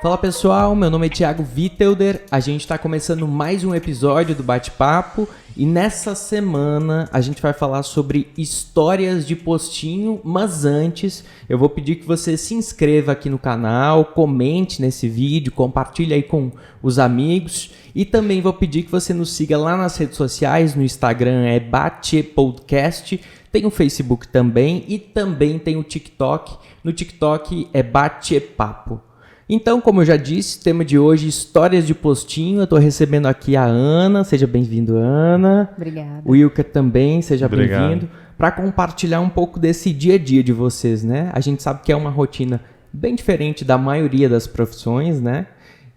Fala pessoal, meu nome é Thiago Wittelder, a gente está começando mais um episódio do Bate-Papo e nessa semana a gente vai falar sobre histórias de postinho, mas antes eu vou pedir que você se inscreva aqui no canal, comente nesse vídeo, compartilhe aí com os amigos e também vou pedir que você nos siga lá nas redes sociais, no Instagram é Bate-Podcast, tem o Facebook também e também tem o TikTok, no TikTok é Bate-Papo. Então, como eu já disse, tema de hoje, histórias de postinho. Eu estou recebendo aqui a Ana. Seja bem-vindo, Ana. Obrigada. O Wilker também, seja bem-vindo. Para compartilhar um pouco desse dia a dia de vocês, né? A gente sabe que é uma rotina bem diferente da maioria das profissões, né?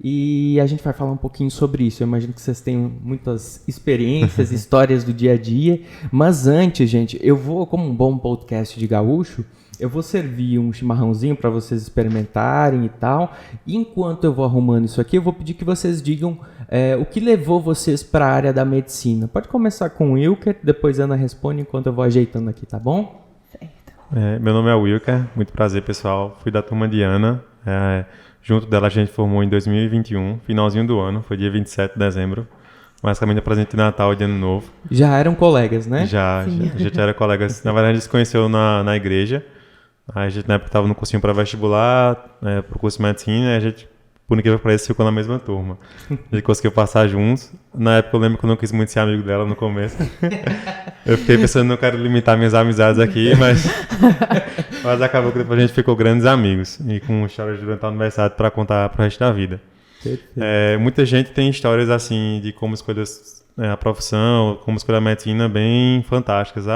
E a gente vai falar um pouquinho sobre isso. Eu imagino que vocês tenham muitas experiências, histórias do dia a dia. Mas antes, gente, eu vou, como um bom podcast de gaúcho, eu vou servir um chimarrãozinho para vocês experimentarem e tal. E enquanto eu vou arrumando isso aqui, eu vou pedir que vocês digam o que levou vocês para a área da medicina. Pode começar com o Wilker, depois a Ana responde enquanto eu vou ajeitando aqui, tá bom? Certo. Meu nome é Wilker, muito prazer, pessoal. Fui da turma de Ana. Junto dela a gente formou em 2021, finalzinho do ano, foi dia 27 de dezembro. Basicamente, presente de Natal e de Ano Novo. Já eram colegas, né? Já, a gente era colegas. Na verdade, a gente se conheceu na igreja. A gente, na época, estava no cursinho para vestibular, para o curso de medicina, e a gente, por incrível que pareça, ficou na mesma turma. A gente conseguiu passar juntos. Na época, eu lembro que eu não quis muito ser amigo dela no começo. Eu fiquei pensando, não quero limitar minhas amizades aqui, mas acabou que depois a gente ficou grandes amigos. E com histórias durante a universidade para contar para o resto da vida. Muita gente tem histórias assim de como escolher a profissão, como escolher a medicina bem fantásticas.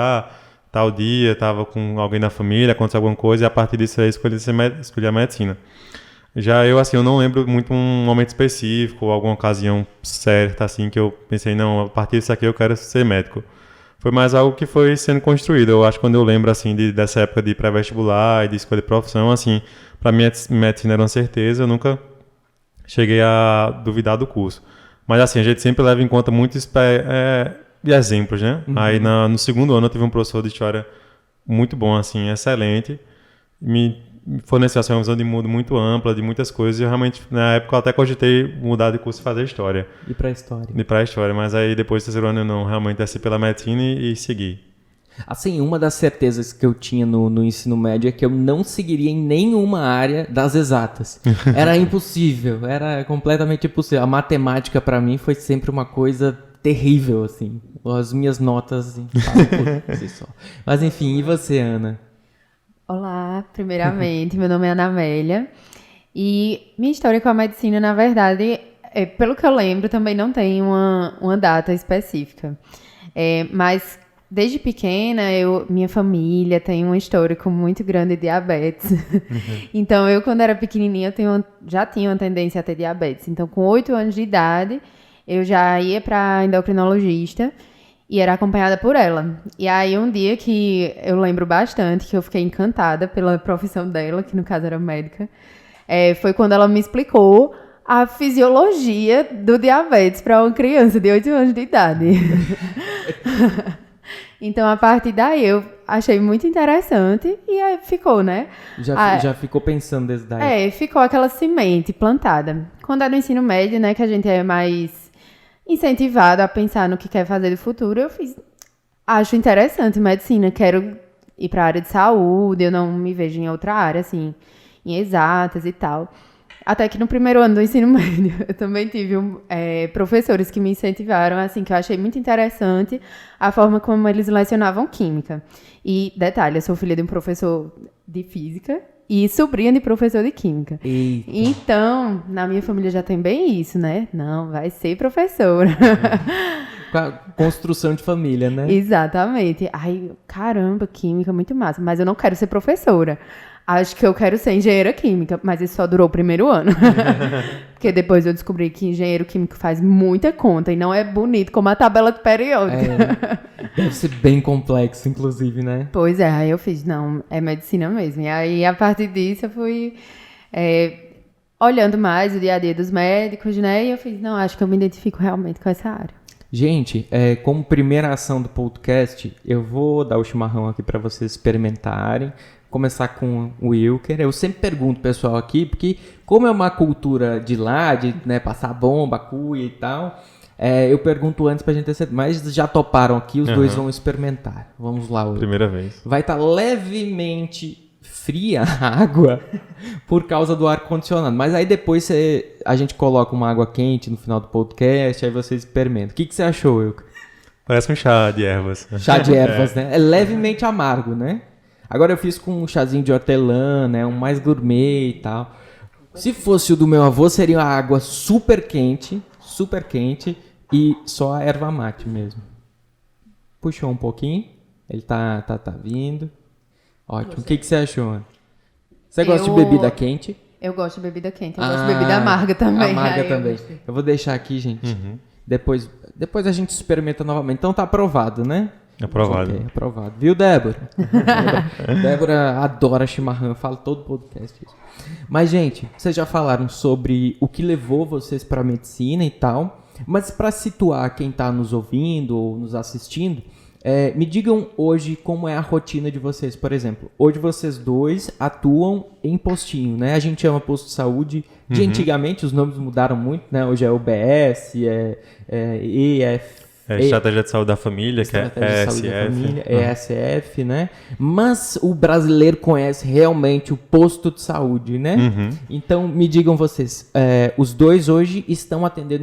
Tal dia, estava com alguém da família, aconteceu alguma coisa e a partir disso aí escolhi a medicina. Já eu, assim, eu não lembro muito um momento específico ou alguma ocasião certa, assim, que eu pensei, não, a partir disso aqui eu quero ser médico. Foi mais algo que foi sendo construído. Eu acho que quando eu lembro, assim, dessa época de pré-vestibular e de escolher profissão, assim, para mim medicina era uma certeza, eu nunca cheguei a duvidar do curso. Mas, assim, a gente sempre leva em conta muitos de exemplos, né? Uhum. Aí no segundo ano eu tive um professor de história muito bom, assim, excelente. Me forneceu assim, uma visão de mundo muito ampla, de muitas coisas. E eu realmente, na época, eu até cogitei mudar de curso e fazer história. E para história. E para história, mas aí depois do terceiro ano eu não, realmente desci pela medicina e segui. Assim, uma das certezas que eu tinha no ensino médio é que eu não seguiria em nenhuma área das exatas. Era impossível, era completamente impossível. A matemática para mim foi sempre uma coisa terrível, assim. As minhas notas, assim, falam por si só. Mas enfim, e você, Ana? Olá, primeiramente, meu nome é Ana Amélia. E minha história com a medicina, na verdade, pelo que eu lembro, também não tem uma data específica. Mas desde pequena, minha família tem um histórico muito grande de diabetes. Então, eu, quando era pequenininha, já tinha uma tendência a ter diabetes. Então, com 8 anos de idade, eu já ia para endocrinologista e era acompanhada por ela. E aí, um dia que eu lembro bastante, que eu fiquei encantada pela profissão dela, que no caso era médica, foi quando ela me explicou a fisiologia do diabetes para uma criança de 8 anos de idade. Então, a partir daí, eu achei muito interessante e aí ficou, né? Já ficou pensando desde daí? Ficou aquela semente plantada. Quando é no ensino médio, né, que a gente é mais incentivado a pensar no que quer fazer do futuro, acho interessante medicina, quero ir para a área de saúde, eu não me vejo em outra área, assim, em exatas e tal. Até que no primeiro ano do ensino médio, eu também tive professores que me incentivaram, assim, que eu achei muito interessante a forma como eles lecionavam química. E, detalhe, eu sou filha de um professor de física e sobrinha de professor de química. Eita. Então, na minha família já tem bem isso, né? Não, vai ser professora. Construção de família, né? Exatamente. Ai, caramba, química, muito massa. Mas eu não quero ser professora. Acho que eu quero ser engenheira química, mas isso só durou o primeiro ano. Porque depois eu descobri que engenheiro químico faz muita conta e não é bonito como a tabela de periódica. Deve ser bem complexo, inclusive, né? Pois é, aí eu fiz, não, é medicina mesmo. E aí, a partir disso, eu fui olhando mais o dia a dia dos médicos, né? E eu fiz, não, acho que eu me identifico realmente com essa área. Gente, como primeira ação do podcast, eu vou dar o chimarrão aqui para vocês experimentarem. começar com o Wilker. Eu sempre pergunto pessoal aqui, porque como é uma cultura de lá, de né, passar bomba, cuia e tal, eu pergunto antes pra gente ter certeza. Mas já toparam aqui, os dois vão experimentar. Vamos lá, Wilker. Primeira vez. Vai estar levemente fria a água por causa do ar-condicionado. Mas aí depois a gente coloca uma água quente no final do podcast, aí você experimenta. O que você achou, Wilker? Parece um chá de ervas. Chá de ervas, né? É levemente amargo, né? Agora eu fiz com um chazinho de hortelã, né? Um mais gourmet e tal. Se fosse o do meu avô, seria uma água super quente e só a erva mate mesmo. Puxou um pouquinho. Ele tá vindo. Ótimo. O que você achou, Ana? Você gosta de bebida quente? Eu gosto de bebida quente. Eu gosto de bebida amarga também. Amarga também. Eu vou deixar aqui, gente. Depois a gente experimenta novamente. Então tá aprovado, né? Aprovado. Okay, aprovado. Viu, Débora? Débora adora chimarrão. Eu falo todo podcast isso. Mas, gente, vocês já falaram sobre o que levou vocês pra medicina e tal. Mas pra situar quem tá nos ouvindo ou nos assistindo, me digam hoje como é a rotina de vocês. Por exemplo, hoje vocês dois atuam em postinho, né? A gente chama posto de saúde. De antigamente, os nomes mudaram muito, né? Hoje é UBS, EF... Estratégia de Saúde da Família, que é ESF. ESF, né? Mas o brasileiro conhece realmente o posto de saúde, né? Então, me digam vocês, os dois hoje estão atendendo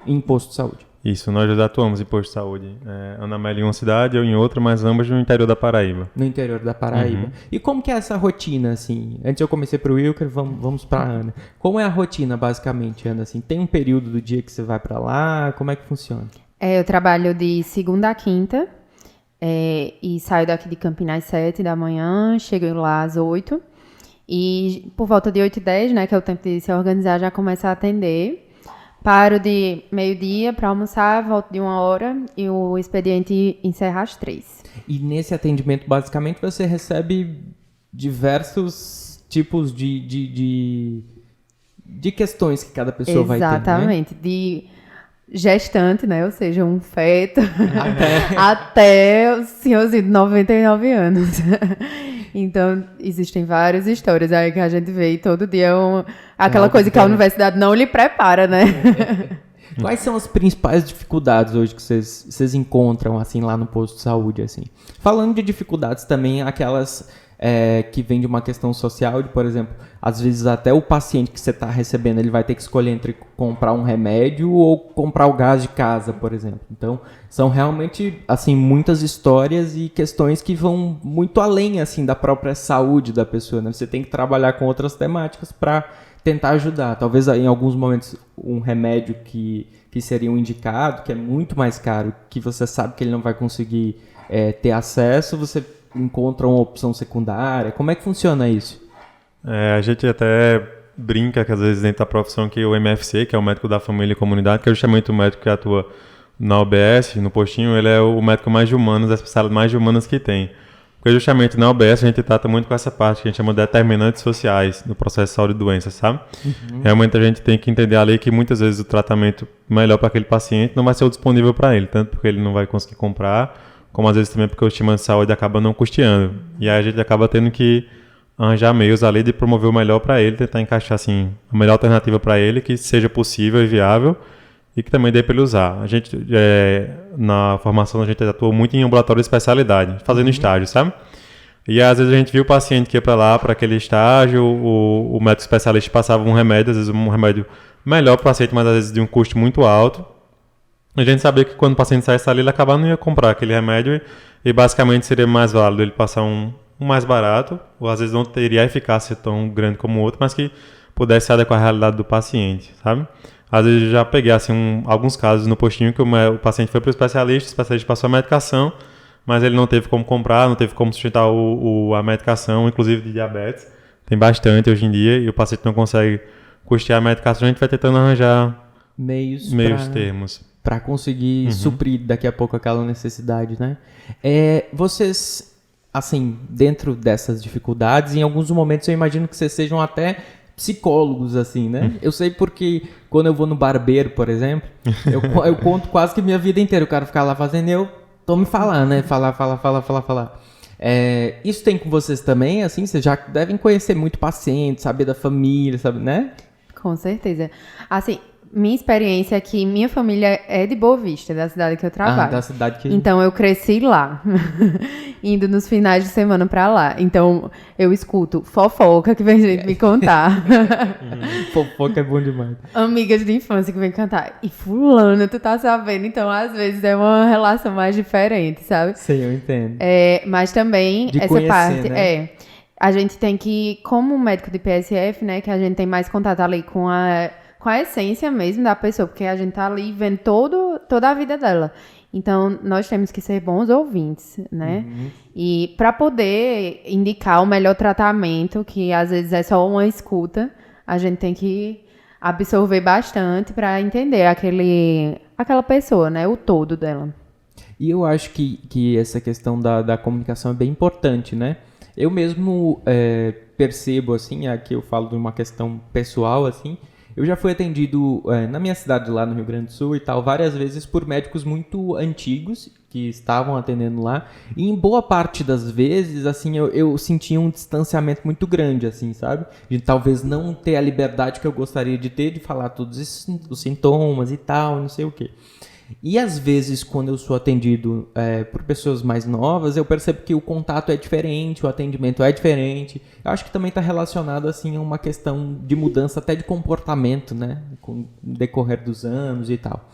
em posto de saúde. Isso, nós já atuamos em posto de saúde. Ana Amélia em uma cidade, eu em outra, mas ambas no interior da Paraíba. No interior da Paraíba. E como que é essa rotina, assim? Antes eu comecei pro Wilker, vamos pra Ana. Como é a rotina, basicamente, Ana? Assim, tem um período do dia que você vai pra lá? Como é que funciona? Eu trabalho de segunda a quinta e saio daqui de Campinas às 7 da manhã, chego lá às 8. E por volta de 8h10, né, que é o tempo de se organizar, já começo a atender. Paro de meio-dia para almoçar, volto de 1h e o expediente encerra às 3. E nesse atendimento, basicamente, você recebe diversos tipos de questões que cada pessoa vai ter, né? Exatamente. De gestante, né? Ou seja, um feto até o senhorzinho de 99 anos. Então, existem várias histórias aí que a gente vê e todo dia aquela coisa que a universidade não lhe prepara, né? Quais são as principais dificuldades hoje que vocês encontram, assim, lá no posto de saúde, assim? Falando de dificuldades também, aquelas que vêm de uma questão social, de, por exemplo, às vezes até o paciente que você está recebendo, ele vai ter que escolher entre comprar um remédio ou comprar o gás de casa, por exemplo. Então, são realmente, assim, muitas histórias e questões que vão muito além, assim, da própria saúde da pessoa, né? Você tem que trabalhar com outras temáticas para tentar ajudar. Talvez em alguns momentos um remédio que seria um indicado, que é muito mais caro, que você sabe que ele não vai conseguir ter acesso, você encontra uma opção secundária. Como é que funciona isso? A gente até brinca que às vezes dentro da profissão que o MFC, que é o médico da família e comunidade, que é justamente o médico que atua na UBS, no postinho, ele é o médico mais de humanas, a especialidade mais de humanas que tem. Porque justamente na UBS a gente trata muito com essa parte que a gente chama de determinantes sociais no processo de saúde e doença, sabe? Realmente a gente tem que entender ali que muitas vezes o tratamento melhor para aquele paciente não vai ser o disponível para ele, tanto porque ele não vai conseguir comprar, como às vezes também porque o sistema de saúde acaba não custeando. E aí a gente acaba tendo que arranjar meios ali de promover o melhor para ele, tentar encaixar assim, a melhor alternativa para ele, que seja possível e viável e que também dê para ele usar. A gente, na formação, a gente atua muito em ambulatório de especialidade, fazendo estágio, sabe? E às vezes a gente viu o paciente que ia para lá, para aquele estágio, o médico especialista passava um remédio, às vezes um remédio melhor para o paciente, mas às vezes de um custo muito alto. A gente sabia que quando o paciente saísse ali, ele acabava não ia comprar aquele remédio e basicamente seria mais válido ele passar um mais barato, ou às vezes não teria eficácia tão grande como o outro, mas que pudesse adequar à realidade do paciente, sabe? Às vezes eu já peguei assim, alguns casos no postinho que o paciente foi para o especialista passou a medicação, mas ele não teve como comprar, não teve como sustentar a medicação, inclusive de diabetes. Tem bastante hoje em dia e o paciente não consegue custear a medicação, a gente vai tentando arranjar meios termos para conseguir suprir daqui a pouco aquela necessidade, né? Vocês, assim, dentro dessas dificuldades, em alguns momentos eu imagino que vocês sejam até psicólogos, assim, né? Eu sei porque quando eu vou no barbeiro, por exemplo, eu conto quase que minha vida inteira. O cara fica lá fazendo e eu tô me falando, né? Falar. Isso tem com vocês também, assim? Vocês já devem conhecer muito paciente, saber da família, sabe, né? Com certeza. Assim, minha experiência é que minha família é de Boa Vista, da cidade que eu trabalho. Da cidade que... Então, eu cresci lá, indo nos finais de semana pra lá. Então, eu escuto fofoca que vem gente me contar. Fofoca é bom demais. Amigas de infância que vem cantar. E fulano, tu tá sabendo? Então, às vezes, é uma relação mais diferente, sabe? Sim, eu entendo. Mas também, De essa conhecer, parte... né? A gente tem que, como médico de PSF, né? Que a gente tem mais contato ali com a essência mesmo da pessoa, porque a gente tá ali vendo toda a vida dela. Então, nós temos que ser bons ouvintes, né? E para poder indicar o melhor tratamento, que às vezes é só uma escuta, a gente tem que absorver bastante para entender aquela pessoa, né? O todo dela. E eu acho que essa questão da comunicação é bem importante, né? Eu mesmo percebo, assim, aqui eu falo de uma questão pessoal, assim, eu já fui atendido na minha cidade lá no Rio Grande do Sul e tal, várias vezes por médicos muito antigos que estavam atendendo lá. E em boa parte das vezes, assim, eu sentia um distanciamento muito grande, assim, sabe? De talvez não ter a liberdade que eu gostaria de ter, de falar todos os sintomas e tal, não sei o quê. E às vezes, quando eu sou atendido por pessoas mais novas, eu percebo que o contato é diferente, o atendimento é diferente. Eu acho que também está relacionado assim, a uma questão de mudança até de comportamento, né? Com o decorrer dos anos e tal.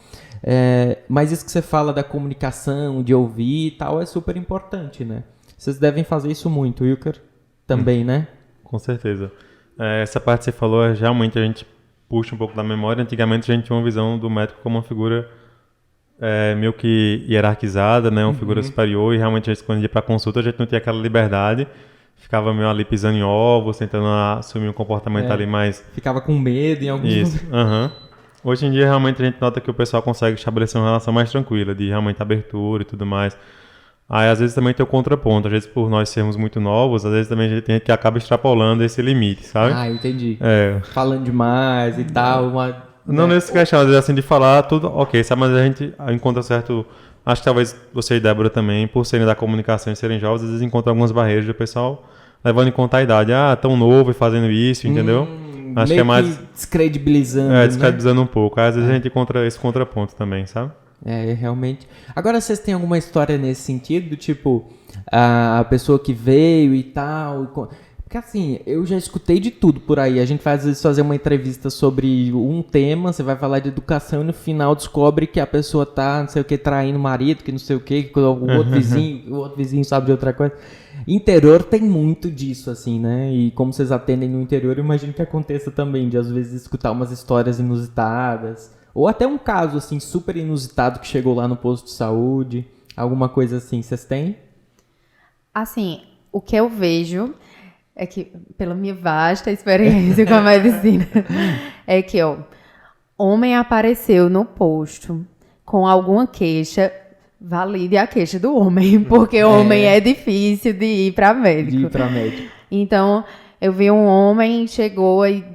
Mas isso que você fala da comunicação, de ouvir e tal, é super importante, né? Vocês devem fazer isso muito, Wilker? Também, né? Com certeza. Essa parte que você falou, realmente a gente puxa um pouco da memória. Antigamente a gente tinha uma visão do médico como uma figura meio que hierarquizada, né? Uma figura superior, e realmente a gente, quando ia pra consulta, a gente não tinha aquela liberdade, ficava meio ali pisando em ovos, tentando assumir um comportamento ali mais... Ficava com medo em alguns Isso, Hoje em dia, realmente, a gente nota que o pessoal consegue estabelecer uma relação mais tranquila, de realmente abertura e tudo mais. Aí, às vezes, também tem o contraponto. Às vezes, por nós sermos muito novos, às vezes também a gente tem que acaba extrapolando esse limite, sabe? Ah, entendi. Falando demais e tal, Não nesse questão, às vezes assim, de falar tudo, ok, sabe, mas a gente encontra certo... Acho que talvez você e Débora também, por serem da comunicação e serem jovens, às vezes encontram algumas barreiras do pessoal levando em conta a idade. Tão novo e fazendo isso, entendeu? Acho que é mais... descredibilizando, descredibilizando um pouco. Às vezes a gente encontra esse contraponto também, sabe? Realmente. Agora, vocês têm alguma história nesse sentido? Tipo, a pessoa que veio e tal... Porque assim, eu já escutei de tudo por aí. A gente vai às vezes fazer uma entrevista sobre um tema, você vai falar de educação e no final descobre que a pessoa tá, não sei o que, traindo o marido, que não sei o que o outro vizinho sabe de outra coisa. Interior tem muito disso, assim, né? E como vocês atendem no interior, eu imagino que aconteça também, de às vezes escutar umas histórias inusitadas. Ou até um caso, assim, super inusitado que chegou lá no posto de saúde. Alguma coisa assim, vocês têm? Assim, o que eu vejo... é que, pela minha vasta experiência com a medicina, é que, homem apareceu no posto com alguma queixa, valide a queixa do homem, porque o homem é difícil de ir para médico. Então, eu vi um homem, chegou e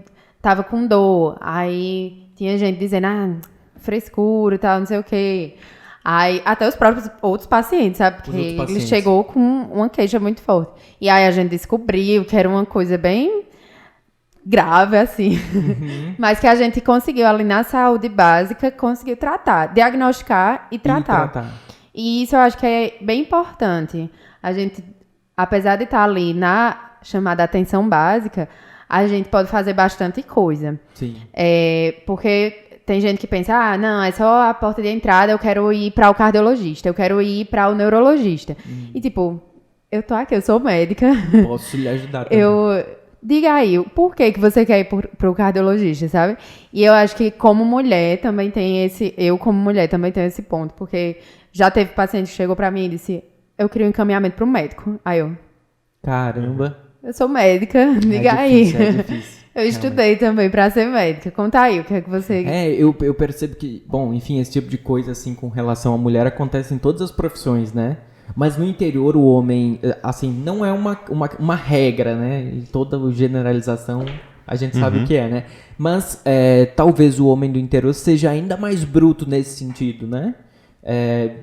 tava com dor, aí tinha gente dizendo, frescura e tal, não sei o quê. Aí, até os próprios outros pacientes, sabe? Porque ele chegou com uma queixa muito forte. E aí a gente descobriu que era uma coisa bem grave, assim. Mas que a gente conseguiu ali na saúde básica, conseguiu tratar, diagnosticar e tratar. E isso eu acho que é bem importante. A gente, apesar de estar ali na chamada atenção básica, a gente pode fazer bastante coisa. Sim. Porque... tem gente que pensa, não, é só a porta de entrada, eu quero ir para o cardiologista, eu quero ir para o neurologista. E tipo, eu tô aqui, eu sou médica. Posso lhe ajudar também. Diga aí, por que você quer ir para o cardiologista, sabe? E eu acho que como mulher também tem esse ponto, porque já teve paciente que chegou para mim e disse, eu queria um encaminhamento para o médico. Aí eu... caramba. Eu sou médica, diga aí. É difícil. Eu estudei também pra ser médica. Conta aí, o que é que você... Eu percebo que, bom, enfim, esse tipo de coisa, assim, com relação à mulher acontece em todas as profissões, né? Mas no interior o homem, assim, não é uma regra, né? Em toda generalização a gente sabe o que é, né? Mas talvez o homem do interior seja ainda mais bruto nesse sentido, né?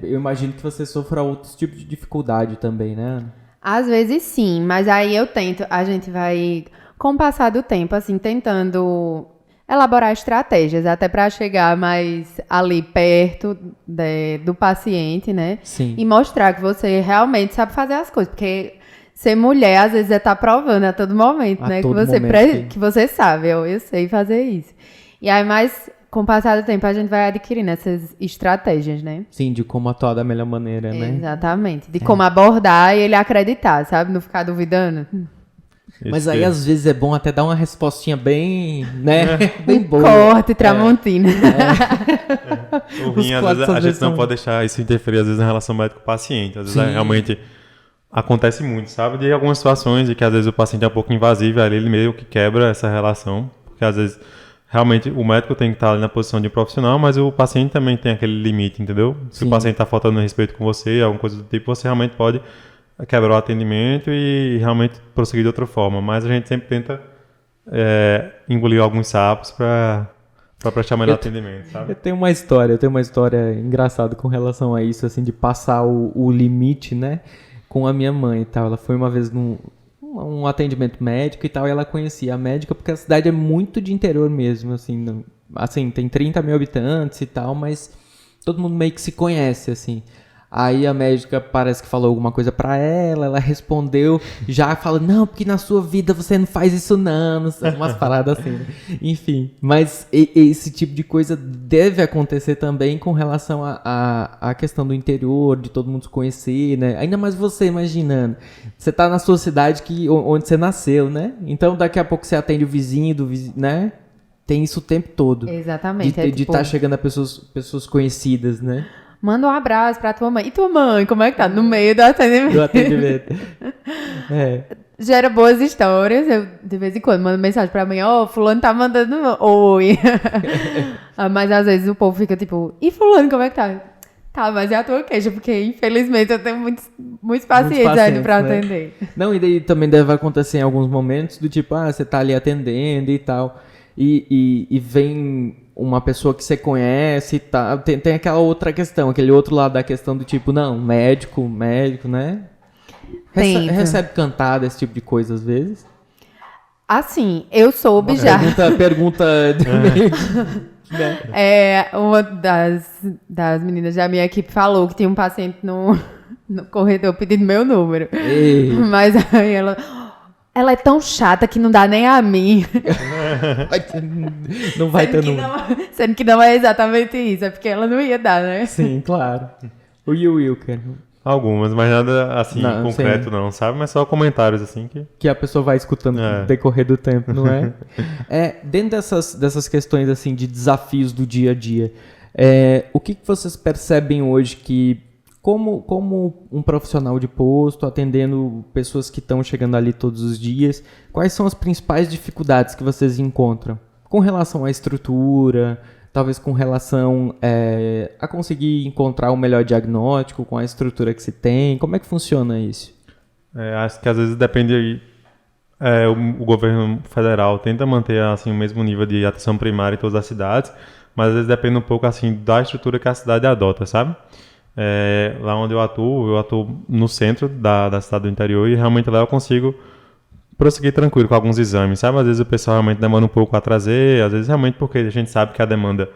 Eu imagino que você sofra outros tipos de dificuldade também, né? Às vezes sim, mas aí a gente vai, com o passar do tempo, assim, tentando elaborar estratégias, até para chegar mais ali perto do paciente, né? Sim. E mostrar que você realmente sabe fazer as coisas, porque ser mulher, às vezes, tá provando a todo momento, A né? todo que você, momento, que você sabe, eu sei fazer isso. E aí, mas com o passar do tempo, a gente vai adquirindo essas estratégias, né? Sim, de como atuar da melhor maneira, né? Exatamente. De como abordar e ele acreditar, sabe? Não ficar duvidando. Mas aí, às vezes, é bom até dar uma respostinha bem, né? Bem boa. Corte, tramontina. O rim, às vezes, a gente não pode deixar isso interferir, às vezes, na relação médico-paciente. Às vezes, realmente, acontece muito, sabe? De algumas situações de que, às vezes, o paciente é um pouco invasivo, ali ele meio que quebra essa relação. Porque, às vezes, realmente, o médico tem que estar ali na posição de profissional, mas o paciente também tem aquele limite, entendeu? Se o paciente está faltando respeito com você, alguma coisa do tipo, você realmente pode quebrar o atendimento e realmente prosseguir de outra forma. Mas a gente sempre tenta engolir alguns sapos para prestar melhor atendimento, sabe? Eu tenho uma história engraçada com relação a isso, assim, de passar o limite, né, com a minha mãe e tal. Ela foi uma vez num atendimento médico e tal, e ela conhecia a médica, porque a cidade é muito de interior mesmo, assim, tem 30 mil habitantes e tal, mas todo mundo meio que se conhece, assim. Aí a médica parece que falou alguma coisa pra ela respondeu, já fala, não, porque na sua vida você não faz isso não sei, umas paradas assim, né? Enfim, mas esse tipo de coisa deve acontecer também com relação à questão do interior, de todo mundo se conhecer, né? Ainda mais você imaginando, você tá na sua cidade onde você nasceu, né? Então daqui a pouco você atende o vizinho, né? Tem isso o tempo todo. Exatamente. De estar chegando a pessoas conhecidas, né? Manda um abraço pra tua mãe. E tua mãe, como é que tá? No meio do atendimento. Do atendimento. Gera boas histórias. Eu, de vez em quando, mando mensagem pra mãe. Fulano tá mandando oi. Mas às vezes o povo fica tipo, e fulano, como é que tá? Tá, mas é a tua queixa, porque infelizmente eu tenho muitos pacientes ainda pra atender. Não, e daí também deve acontecer em alguns momentos do tipo, você tá ali atendendo e tal. E vem uma pessoa que você conhece e tal. Tem aquela outra questão, aquele outro lado da questão do tipo, não, médico, né? Recebe cantada, esse tipo de coisa às vezes? Assim, eu soube já. Pergunta meio uma das meninas da minha equipe falou que tinha um paciente no corredor pedindo meu número. Ei. Mas aí ela é tão chata que não dá nem a mim. Não vai ter número. Sendo que não é exatamente isso, é porque ela não ia dar, né? Sim, claro. O Wilker. Algumas, mas nada assim concreto não, sabe? Mas só comentários assim que a pessoa vai escutando no decorrer do tempo, não é? Dentro dessas questões assim de desafios do dia a dia, o que vocês percebem hoje que como um profissional de posto, atendendo pessoas que estão chegando ali todos os dias, quais são as principais dificuldades que vocês encontram? Com relação à estrutura, talvez com relação a conseguir encontrar o melhor diagnóstico com a estrutura que se tem, como é que funciona isso? Acho que às vezes depende o governo federal tenta manter assim, o mesmo nível de atenção primária em todas as cidades, mas às vezes depende um pouco assim, da estrutura que a cidade adota, sabe? Lá onde eu atuo no centro da cidade do interior e realmente lá eu consigo prosseguir tranquilo com alguns exames, sabe? Às vezes o pessoal realmente demora um pouco a trazer, às vezes realmente porque a gente sabe que a demanda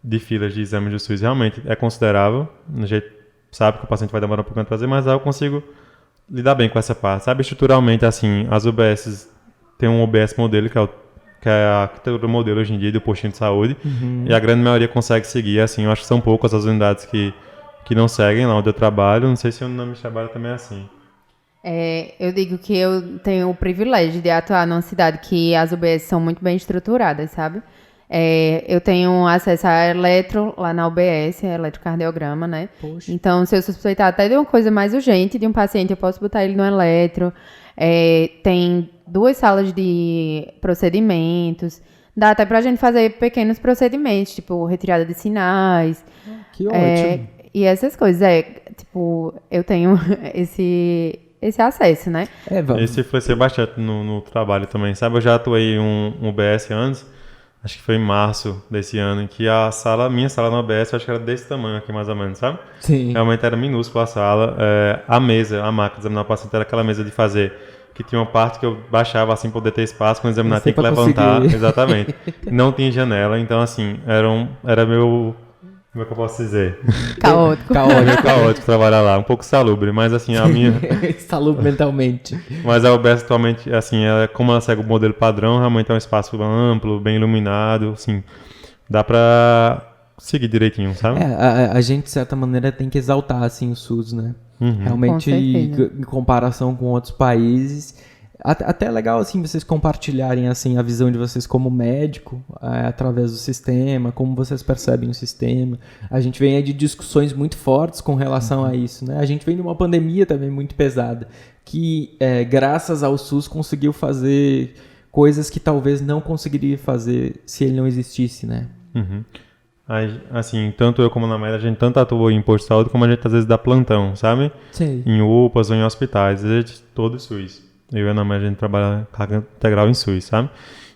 de filas de exames do SUS realmente é considerável, a gente sabe que o paciente vai demorar um pouco a trazer, mas lá eu consigo lidar bem com essa parte, sabe? Estruturalmente, assim, as UBSs tem um UBS modelo, que é a arquitetura modelo hoje em dia do postinho de saúde, e a grande maioria consegue seguir, assim, eu acho que são poucas as unidades que não seguem lá onde eu trabalho, não sei se o nome de trabalho também é assim. Eu digo que eu tenho o privilégio de atuar numa cidade que as UBS são muito bem estruturadas, sabe? Eu tenho acesso a eletro lá na UBS, eletrocardiograma, né? Poxa. Então, se eu suspeitar até de uma coisa mais urgente de um paciente, eu posso botar ele no eletro. Tem 2 salas de procedimentos. Dá até pra gente fazer pequenos procedimentos, tipo retirada de sinais. Que ótimo. E essas coisas, eu tenho esse acesso, né? Esse influencia bastante no trabalho também, sabe? Eu já atuei um UBS antes, acho que foi em março desse ano, em que minha sala no OBS, eu acho que era desse tamanho aqui mais ou menos, sabe? Sim. Realmente era minúscula a sala. A mesa, a máquina de examinar o paciente era aquela mesa de fazer, que tinha uma parte que eu baixava assim pra poder ter espaço, quando examinar tinha que levantar. Conseguir. Exatamente. Não tinha janela, então assim, era meu... Como é que eu posso dizer? Caótico. Caótico trabalhar lá, um pouco salubre, mas assim, a minha... Salubre mentalmente. Mas a UBS atualmente, assim, como ela segue o modelo padrão, realmente é um espaço amplo, bem iluminado, assim, dá pra seguir direitinho, sabe? A gente, de certa maneira, tem que exaltar, assim, o SUS, né? Realmente, Com certeza. em comparação com outros países... Até é legal, assim, vocês compartilharem, assim, a visão de vocês como médico, através do sistema, como vocês percebem o sistema. A gente vem aí de discussões muito fortes com relação a isso, né? A gente vem de uma pandemia também muito pesada, que, graças ao SUS, conseguiu fazer coisas que talvez não conseguiria fazer se ele não existisse, né? Aí, assim, tanto eu como a Ana Amélia, a gente tanto atua em posto de saúde, como a gente às vezes dá plantão, sabe? Sim. Em UPAs ou em hospitais, a gente todo SUS. Eu e a Ana Amélia, a gente trabalha carga integral em SUS, sabe?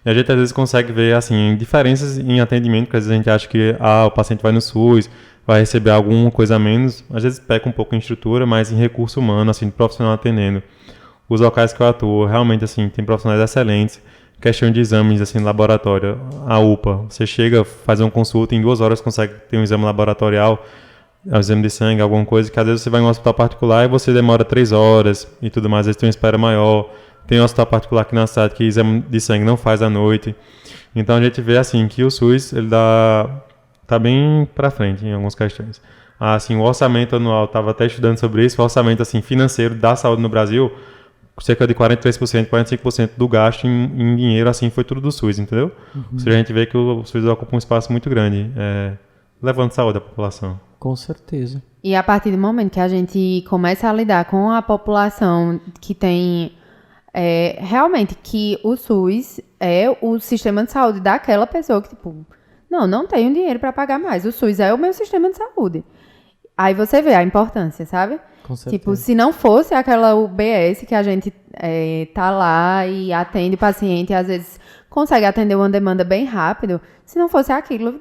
E a gente às vezes consegue ver, assim, diferenças em atendimento, porque às vezes a gente acha que o paciente vai no SUS, vai receber alguma coisa a menos, às vezes peca um pouco em estrutura, mas em recurso humano, assim, profissional atendendo. Os locais que eu atuo, realmente, assim, tem profissionais excelentes, questão de exames, assim, laboratório, a UPA, você chega, faz uma consulta, em 2 horas consegue ter um exame laboratorial, um exame de sangue, alguma coisa, que às vezes você vai em um hospital particular e você demora 3 horas e tudo mais, às vezes tem uma espera maior. Tem um hospital particular aqui na cidade que exame de sangue não faz à noite. Então a gente vê assim que o SUS ele tá bem para frente em algumas questões. Assim, o orçamento anual, estava até estudando sobre isso, o orçamento assim, financeiro da saúde no Brasil, cerca de 43%, 45% do gasto em dinheiro assim foi tudo do SUS, entendeu? Ou seja, a gente vê que o SUS ocupa um espaço muito grande, levando saúde à população. Com certeza. E a partir do momento que a gente começa a lidar com a população que tem realmente que o SUS é o sistema de saúde daquela pessoa que, tipo, não tenho dinheiro para pagar mais. O SUS é o meu sistema de saúde. Aí você vê a importância, sabe? Com certeza. Tipo, se não fosse aquela UBS que a gente tá lá e atende o paciente e às vezes consegue atender uma demanda bem rápido, se não fosse aquilo,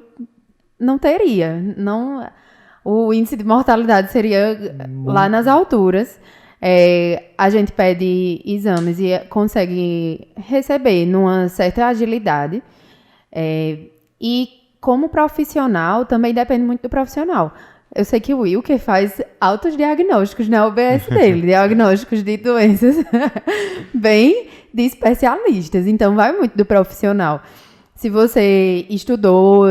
não teria. O índice de mortalidade seria lá nas alturas. A gente pede exames e consegue receber numa certa agilidade. E como profissional, também depende muito do profissional. Eu sei que o Wilker faz altos diagnósticos na UBS dele, diagnósticos de doenças bem de especialistas. Então, vai muito do profissional. Se você estudou,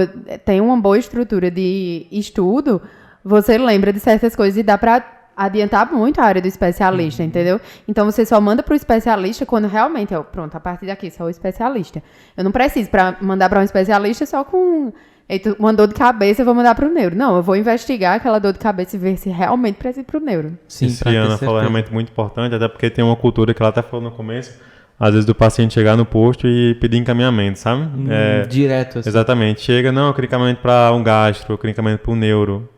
tem uma boa estrutura de estudo, você lembra de certas coisas e dá para adiantar muito a área do especialista, entendeu? Então, você só manda para o especialista quando realmente pronto, a partir daqui, sou o especialista. Eu não preciso mandar para um especialista só com uma dor de cabeça, eu vou mandar para o neuro. Não, eu vou investigar aquela dor de cabeça e ver se realmente precisa ir para o neuro. Sim, isso que a Ana falou é realmente muito importante, até porque tem uma cultura que ela até falou no começo, às vezes do paciente chegar no posto e pedir encaminhamento, sabe? Direto, assim. Exatamente. Chega, não, eu queria encaminhamento para um gastro, eu queria encaminhamento para um neuro.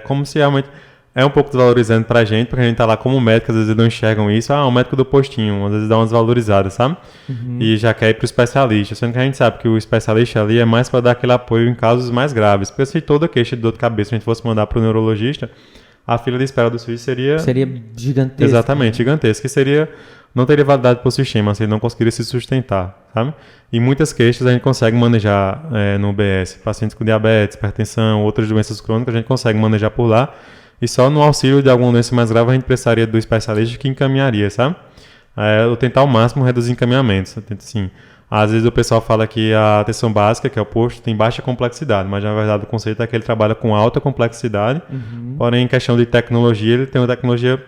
Como se realmente... É um pouco desvalorizando pra gente, porque a gente tá lá como médico, às vezes não enxergam isso. O médico do postinho, às vezes dá uma desvalorizada, sabe? E já quer ir pro especialista, sendo que a gente sabe que o especialista ali é mais para dar aquele apoio em casos mais graves. Porque se toda queixa de dor de cabeça a gente fosse mandar pro neurologista, a fila de espera do SUS seria gigantesca. Exatamente, gigantesca. Que não teria validade pro sistema, se ele não conseguiria se sustentar, sabe? E muitas queixas a gente consegue manejar no UBS. Pacientes com diabetes, hipertensão, outras doenças crônicas, a gente consegue manejar por lá. E só no auxílio de alguma doença mais grave a gente precisaria do especialista que encaminharia, sabe? Eu tentar ao máximo reduzir encaminhamentos. Assim, às vezes o pessoal fala que a atenção básica, que é o posto, tem baixa complexidade, mas na verdade o conceito é que ele trabalha com alta complexidade, porém em questão de tecnologia, ele tem uma tecnologia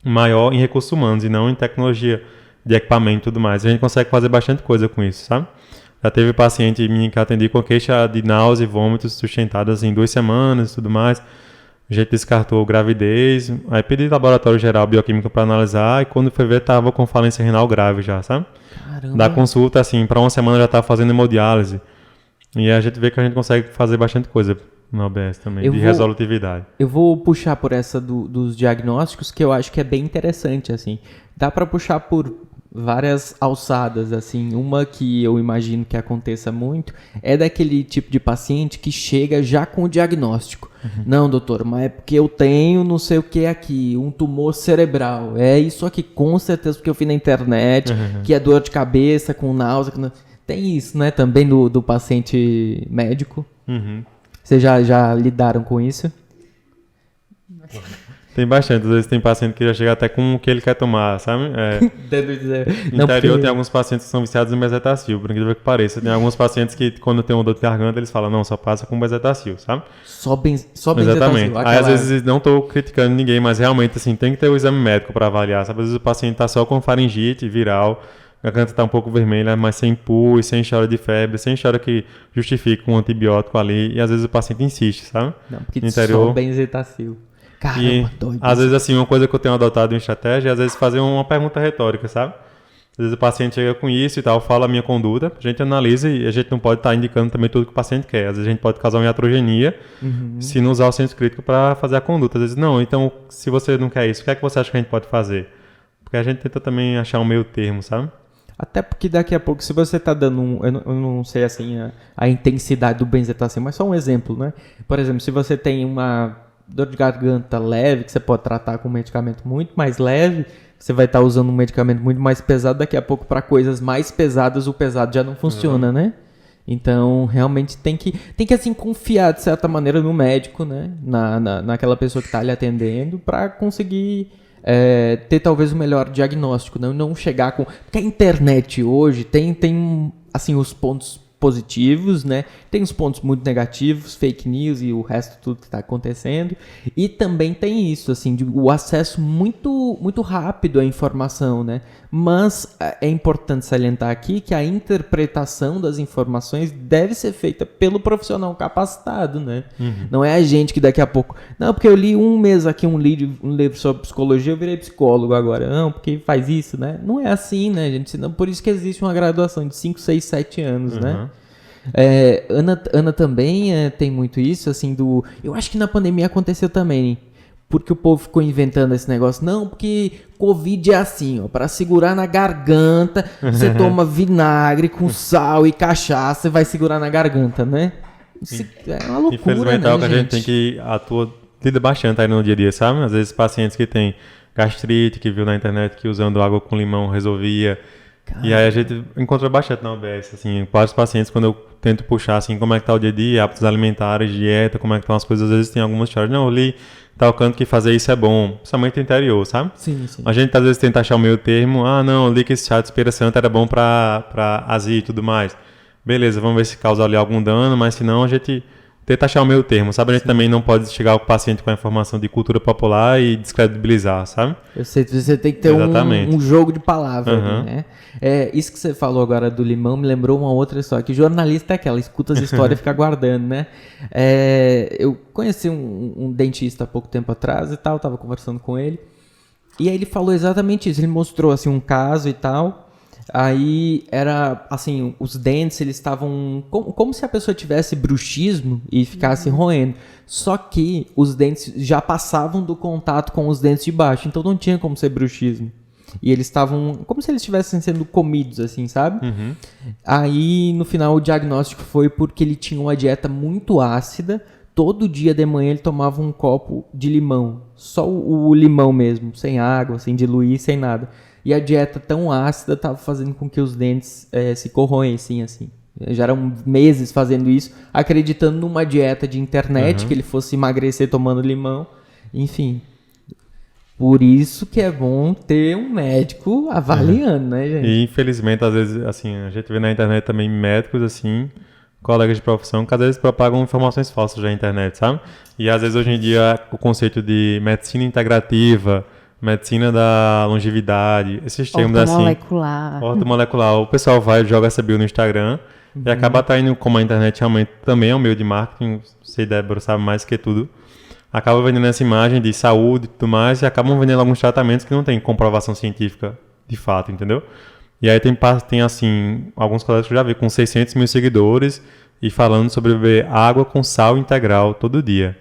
maior em recursos humanos e não em tecnologia de equipamento e tudo mais. A gente consegue fazer bastante coisa com isso, sabe? Já teve paciente minha que eu atendi com queixa de náusea e vômitos sustentadas em 2 semanas e tudo mais. A gente descartou gravidez, aí pedi laboratório geral bioquímico para analisar e quando foi ver tava com falência renal grave já, sabe? Caramba. Da consulta, assim, para 1 semana já tava fazendo hemodiálise. E a gente vê que a gente consegue fazer bastante coisa na OBS também, resolutividade. Eu vou puxar por essa dos diagnósticos, que eu acho que é bem interessante, assim. Dá para puxar por várias alçadas, assim. Uma que eu imagino que aconteça muito é daquele tipo de paciente que chega já com o diagnóstico. Não, doutor, mas é porque eu tenho não sei o que aqui, um tumor cerebral. É isso aqui, com certeza, porque eu vi na internet, que é dor de cabeça, com náusea. Tem isso, né, também do paciente médico. Vocês já lidaram com isso? Tem bastante, às vezes tem paciente que já chega até com o que ele quer tomar, sabe? No interior tem alguns pacientes que são viciados em bezetacil, por incrível que pareça. Tem alguns pacientes que quando tem uma dor de garganta, eles falam, não, só passa com bezetacil, sabe? Só bezetacil. Exatamente. Aí às vezes não tô criticando ninguém, mas realmente assim, tem que ter o exame médico para avaliar, sabe? Às vezes o paciente tá só com faringite viral, a garganta tá um pouco vermelha, mas sem pus, sem história de febre, sem história que justifique um antibiótico ali, e às vezes o paciente insiste, sabe? Não, porque no interior, só bezetacil. Caramba, e doido. às vezes assim, uma coisa que eu tenho adotado em estratégia é às vezes fazer uma pergunta retórica, sabe? Às vezes o paciente chega com isso e tal, fala a minha conduta, a gente analisa e a gente não pode estar indicando também tudo que o paciente quer. Às vezes a gente pode causar uma iatrogenia se não usar o senso crítico para fazer a conduta. Às vezes, não, então se você não quer isso, o que é que você acha que a gente pode fazer? Porque a gente tenta também achar um meio termo, sabe? Até porque daqui a pouco, se você tá dando eu não sei assim a intensidade do benzetacil, mas só um exemplo, né? Por exemplo, se você tem uma dor de garganta leve, que você pode tratar com um medicamento muito mais leve, você vai estar usando um medicamento muito mais pesado, daqui a pouco para coisas mais pesadas o pesado já não funciona, né? Então, realmente tem que assim, confiar de certa maneira no médico, né? Naquela pessoa que está lhe atendendo, para conseguir ter talvez o melhor diagnóstico, não chegar com... Porque a internet hoje tem assim, os pontos positivos, né? Tem os pontos muito negativos, fake news e o resto tudo que está acontecendo. E também tem isso, assim, o acesso muito, muito rápido à informação, né? Mas é importante salientar aqui que a interpretação das informações deve ser feita pelo profissional capacitado, né? Não é a gente que daqui a pouco... Não, porque eu li um mês aqui um livro sobre psicologia, eu virei psicólogo agora. Não, porque faz isso, né? Não é assim, né, gente? Senão, por isso que existe uma graduação de 5, 6, 7 anos, né? Ana também tem muito isso, assim, eu acho que na pandemia aconteceu também, porque o povo ficou inventando esse negócio, não, porque Covid é assim, ó, para segurar na garganta, você toma vinagre com sal e cachaça e vai segurar na garganta, né? Isso é uma loucura, infelizmente, né, é algo que a gente tem que lida bastante aí no dia a dia, sabe? Às vezes pacientes que têm gastrite, que viu na internet que usando água com limão resolvia. E aí a gente encontra bastante na UBS, assim, vários pacientes, quando eu tento puxar, assim, como é que tá o dia a dia, hábitos alimentares, dieta, como é que estão as coisas, às vezes tem algumas histórias, não, eu li tal canto que fazer isso é bom, principalmente no interior, sabe? Sim. A gente às vezes tenta achar o meio termo, não, eu li que esse chá de Espírito Santo era bom pra azia e tudo mais. Beleza, vamos ver se causa ali algum dano, mas se não, a gente tenta achar o meio termo, sabe? A gente também não pode chegar ao paciente com a informação de cultura popular e descredibilizar, sabe? Eu sei, você tem que ter um jogo de palavras, né? Isso que você falou agora do limão me lembrou uma outra história, que jornalista é aquela, escuta as histórias e fica guardando, né? Eu conheci um dentista há pouco tempo atrás e tal, tava conversando com ele, e aí ele falou exatamente isso, ele mostrou assim um caso e tal. Aí era assim, os dentes eles estavam como se a pessoa tivesse bruxismo e ficasse roendo. Só que os dentes já passavam do contato com os dentes de baixo, então não tinha como ser bruxismo. E eles estavam como se eles estivessem sendo comidos, assim, sabe? Aí no final o diagnóstico foi porque ele tinha uma dieta muito ácida. Todo dia de manhã ele tomava um copo de limão, só o limão mesmo, sem água, sem diluir, sem nada. E a dieta tão ácida estava fazendo com que os dentes se corroessem, assim. Já eram meses fazendo isso, acreditando numa dieta de internet, que ele fosse emagrecer tomando limão. Enfim, por isso que é bom ter um médico avaliando, né, gente? E infelizmente, às vezes, assim, a gente vê na internet também médicos, assim, colegas de profissão, que às vezes propagam informações falsas na internet, sabe? E às vezes hoje em dia o conceito de medicina integrativa, medicina da longevidade, esses termos assim. Ortomolecular. O pessoal vai e joga essa bio no Instagram e acaba atraindo, como a internet realmente também é um meio de marketing, sei, Débora sabe mais que tudo, acaba vendendo essa imagem de saúde e tudo mais e acabam vendendo alguns tratamentos que não tem comprovação científica de fato, entendeu? E aí tem assim, alguns colegas que eu já vi com 600 mil seguidores e falando sobre beber água com sal integral todo dia.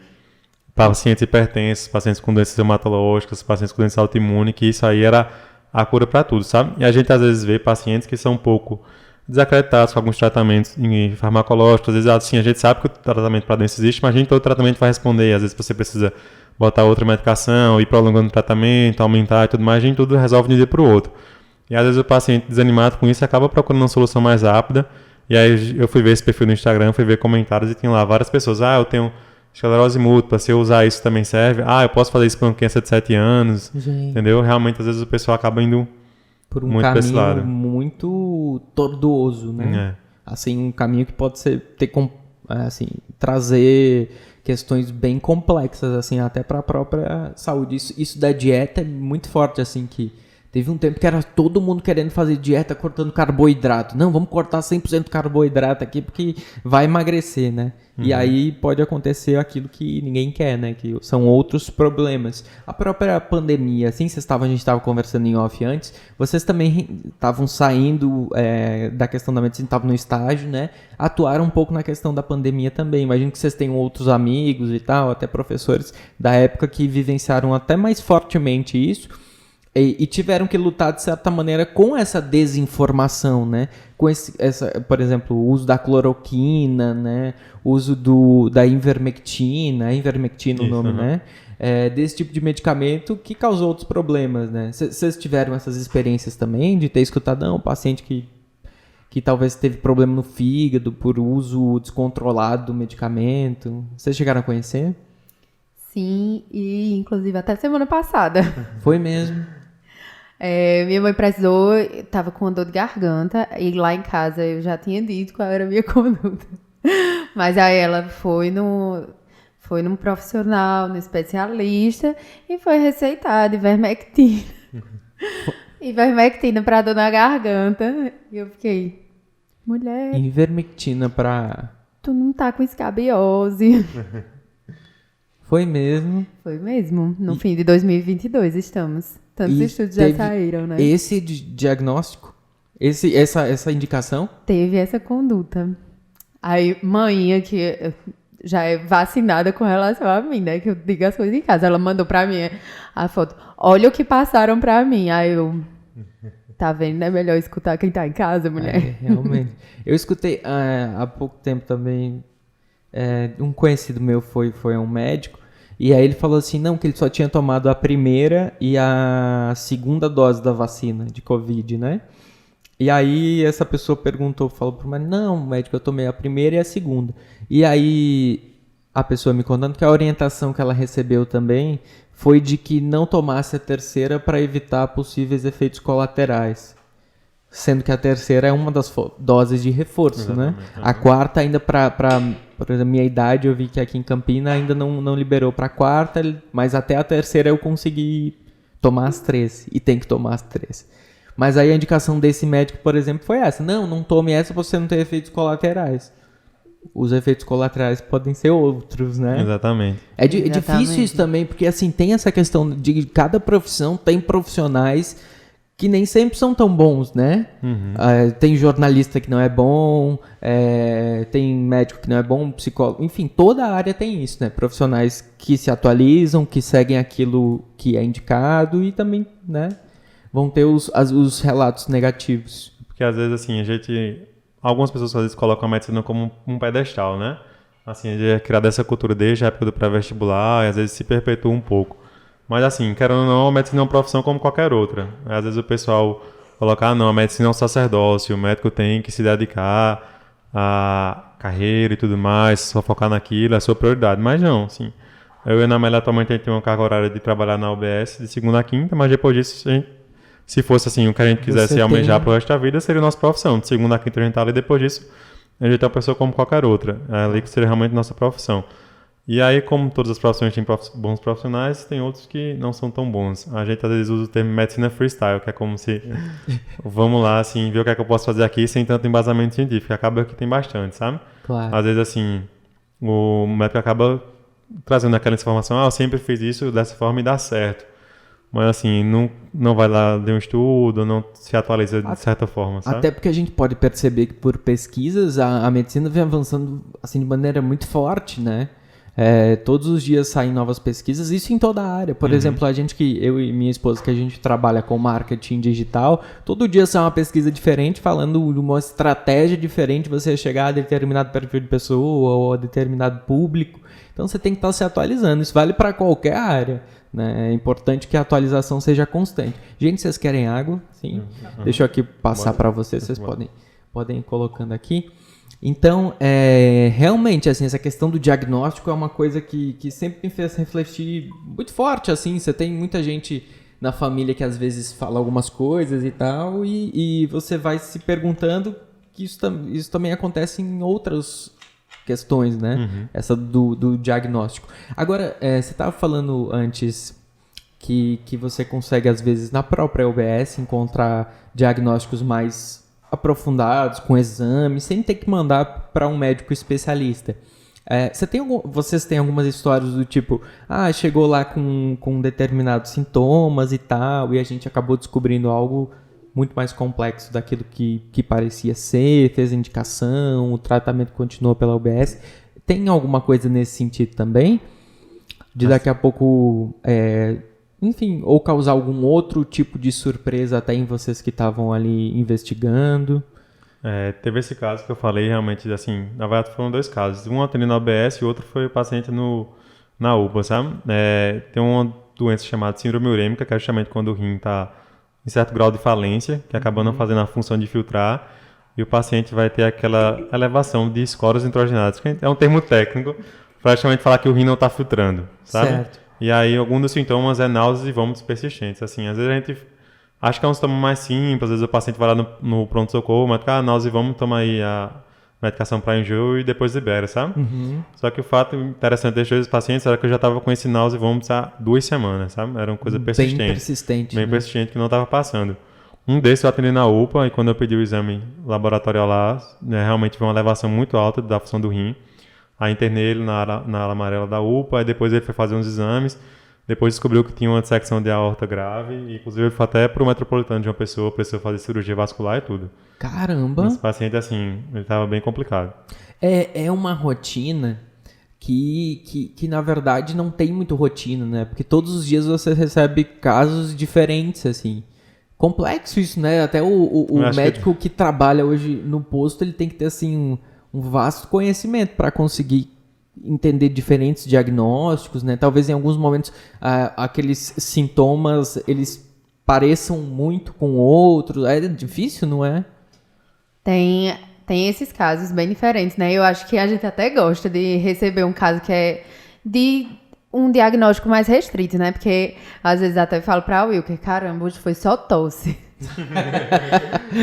Pacientes hipertensos, pacientes com doenças reumatológicas, pacientes com doença autoimune, que isso aí era a cura para tudo, sabe? E a gente às vezes vê pacientes que são um pouco desacreditados com alguns tratamentos farmacológicos. Às vezes, assim, a gente sabe que o tratamento para doença existe, mas nem todo tratamento vai responder. Às vezes você precisa botar outra medicação, ir prolongando o tratamento, aumentar e tudo mais, nem tudo resolve de um dia para o outro. E às vezes o paciente desanimado com isso acaba procurando uma solução mais rápida. E aí eu fui ver esse perfil no Instagram, fui ver comentários e tem lá várias pessoas. Eu tenho esclerose múltipla, se eu usar isso também serve. Eu posso fazer isso para uma criança de 7 anos. Gente. Entendeu? Realmente, às vezes o pessoal acaba indo por um muito pra esse lado. caminho muito tortuoso, né? Assim, um caminho que pode trazer questões bem complexas, assim, até para a própria saúde. Isso da dieta é muito forte, assim, que teve um tempo que era todo mundo querendo fazer dieta cortando carboidrato. Não, vamos cortar 100% carboidrato aqui porque vai emagrecer, né? E aí pode acontecer aquilo que ninguém quer, né? Que são outros problemas. A própria pandemia, assim, a gente estava conversando em off antes, vocês também estavam saindo da questão da medicina, estavam no estágio, né? Atuaram um pouco na questão da pandemia também. Imagino que vocês tenham outros amigos e tal, até professores da época que vivenciaram até mais fortemente isso. E tiveram que lutar, de certa maneira, com essa desinformação, né? Com por exemplo, o uso da cloroquina, né? O uso da ivermectina, o nome, né? Desse tipo de medicamento que causou outros problemas, né? Vocês tiveram essas experiências também de ter escutado um paciente que talvez teve problema no fígado por uso descontrolado do medicamento? Vocês chegaram a conhecer? Sim, e inclusive até semana passada. Foi mesmo. Minha mãe precisou, tava com uma dor de garganta, e lá em casa eu já tinha dito qual era a minha conduta. Mas aí ela foi num profissional, num especialista, e foi receitada ivermectina. Ivermectina pra dor na garganta. E eu fiquei, mulher... Ivermectina pra... Tu não tá com escabiose. Foi mesmo. Foi mesmo. No fim de 2022 estamos. Tantos estudos já saíram, né? Esse diagnóstico? Essa indicação? Teve essa conduta. Aí, mãinha, que já é vacinada com relação a mim, né? Que eu digo as coisas em casa. Ela mandou pra mim a foto. Olha o que passaram pra mim. Aí eu... Tá vendo? É melhor escutar quem tá em casa, mulher. Realmente. Eu escutei há pouco tempo também... um conhecido meu foi a um médico. E aí ele falou assim, não, que ele só tinha tomado a primeira e a segunda dose da vacina de Covid, né? E aí essa pessoa falou pro médico, não, médico, eu tomei a primeira e a segunda. E aí a pessoa me contando que a orientação que ela recebeu também foi de que não tomasse a terceira para evitar possíveis efeitos colaterais. Sendo que a terceira é uma das doses de reforço, né? A quarta ainda por exemplo, minha idade, eu vi que aqui em Campinas ainda não liberou para a quarta, mas até a terceira eu consegui tomar as 3 e tem que tomar as 3. Mas aí a indicação desse médico, por exemplo, foi essa. Não tome essa pra você não ter efeitos colaterais. Os efeitos colaterais podem ser outros, né? Exatamente. É difícil isso também, porque assim, tem essa questão de cada profissão tem profissionais que nem sempre são tão bons, né? Tem jornalista que não é bom, tem médico que não é bom, psicólogo, enfim, toda a área tem isso, né? Profissionais que se atualizam, que seguem aquilo que é indicado e também, né, vão ter os relatos negativos. Porque às vezes, assim, algumas pessoas às vezes colocam a medicina como um pedestal, né? Assim, é criada essa cultura desde a época do pré-vestibular e às vezes se perpetua um pouco. Mas assim, querendo ou não, a medicina é uma profissão como qualquer outra. Às vezes o pessoal coloca, não, a medicina é um sacerdócio, o médico tem que se dedicar à carreira e tudo mais, só focar naquilo, é a sua prioridade. Mas não, assim, eu e a Ana Amélia atualmente a gente tem uma carga horária de trabalhar na UBS de segunda a quinta, mas depois disso, se fosse assim, o que a gente quisesse almejar pro resto da vida, seria a nossa profissão. De segunda a quinta a gente tá ali, depois disso, a gente é uma pessoa como qualquer outra. É ali que seria realmente nossa profissão. E aí, como todas as profissões têm bons profissionais, tem outros que não são tão bons. A gente às vezes usa o termo medicina freestyle, que é como se, vamos lá, assim, ver o que é que eu posso fazer aqui sem tanto embasamento científico. Acaba que tem bastante, sabe? Claro. Às vezes, assim, o médico acaba trazendo aquela informação, eu sempre fiz isso dessa forma e dá certo. Mas assim, não vai lá ler um estudo, não se atualiza de certa forma, sabe? Até porque a gente pode perceber que por pesquisas a medicina vem avançando assim, de maneira muito forte, né? Todos os dias saem novas pesquisas, isso em toda a área. Por exemplo, eu e minha esposa, que a gente trabalha com marketing digital, todo dia sai uma pesquisa diferente, falando de uma estratégia diferente, você chegar a determinado perfil de pessoa ou a determinado público. Então você tem que estar se atualizando. Isso vale para qualquer área, né? É importante que a atualização seja constante. Gente, vocês querem água? Sim. Deixa eu aqui passar para vocês, vocês podem ir colocando aqui. Então, realmente, assim, essa questão do diagnóstico é uma coisa que sempre me fez refletir muito forte, assim. Você tem muita gente na família que às vezes fala algumas coisas e tal, e você vai se perguntando que isso também acontece em outras questões, né? Essa do diagnóstico. Agora, você estava falando antes que você consegue, às vezes, na própria UBS, encontrar diagnósticos mais aprofundados, com exames, sem ter que mandar para um médico especialista. Vocês têm algumas histórias do tipo, chegou lá com determinados sintomas e tal, e a gente acabou descobrindo algo muito mais complexo daquilo que parecia ser, fez indicação, o tratamento continuou pela UBS. Tem alguma coisa nesse sentido também? De daqui a pouco... enfim, ou causar algum outro tipo de surpresa até em vocês que estavam ali investigando? Teve esse caso que eu falei, realmente, assim, na verdade foram 2 casos. Um atendendo na OBS e o outro foi o paciente na UPA, sabe? Tem uma doença chamada síndrome urêmica, que é justamente quando o rim está em certo grau de falência, que acaba não fazendo a função de filtrar, e o paciente vai ter aquela elevação de escoros nitrogenados, que é um termo técnico, para justamente falar que o rim não está filtrando, sabe? Certo. E aí, algum dos sintomas é náuseas e vômitos persistentes. Assim, às vezes a gente acha que é um sintoma mais simples, às vezes o paciente vai lá no pronto-socorro, mas náusea e vômito, toma aí a medicação para enjoo e depois libera, sabe? Só que o fato interessante desses 2 pacientes era que eu já estava com esse náusea e vômitos há 2 semanas, sabe? Era uma coisa persistente. Bem persistente. Bem persistente, que não estava passando. Um desses eu atendi na UPA, e quando eu pedi o exame laboratorial lá, realmente veio uma elevação muito alta da função do rim. Aí internei ele na ala amarela da UPA, aí depois ele foi fazer uns exames, depois descobriu que tinha uma dissecção de aorta grave, e inclusive ele foi até para o Metropolitano de uma pessoa, precisou fazer cirurgia vascular e tudo. Caramba! Esse paciente, assim, ele estava bem complicado. É uma rotina que na verdade não tem muito rotina, né? Porque todos os dias você recebe casos diferentes, assim. Complexo isso, né? Até o médico que trabalha hoje no posto, ele tem que ter, assim, um vasto conhecimento para conseguir entender diferentes diagnósticos, né? Talvez em alguns momentos aqueles sintomas eles pareçam muito com outros. É difícil, não é? Tem esses casos bem diferentes, né? Eu acho que a gente até gosta de receber um caso que é de um diagnóstico mais restrito, né? Porque às vezes até falo pra Wilker, caramba, hoje foi só tosse.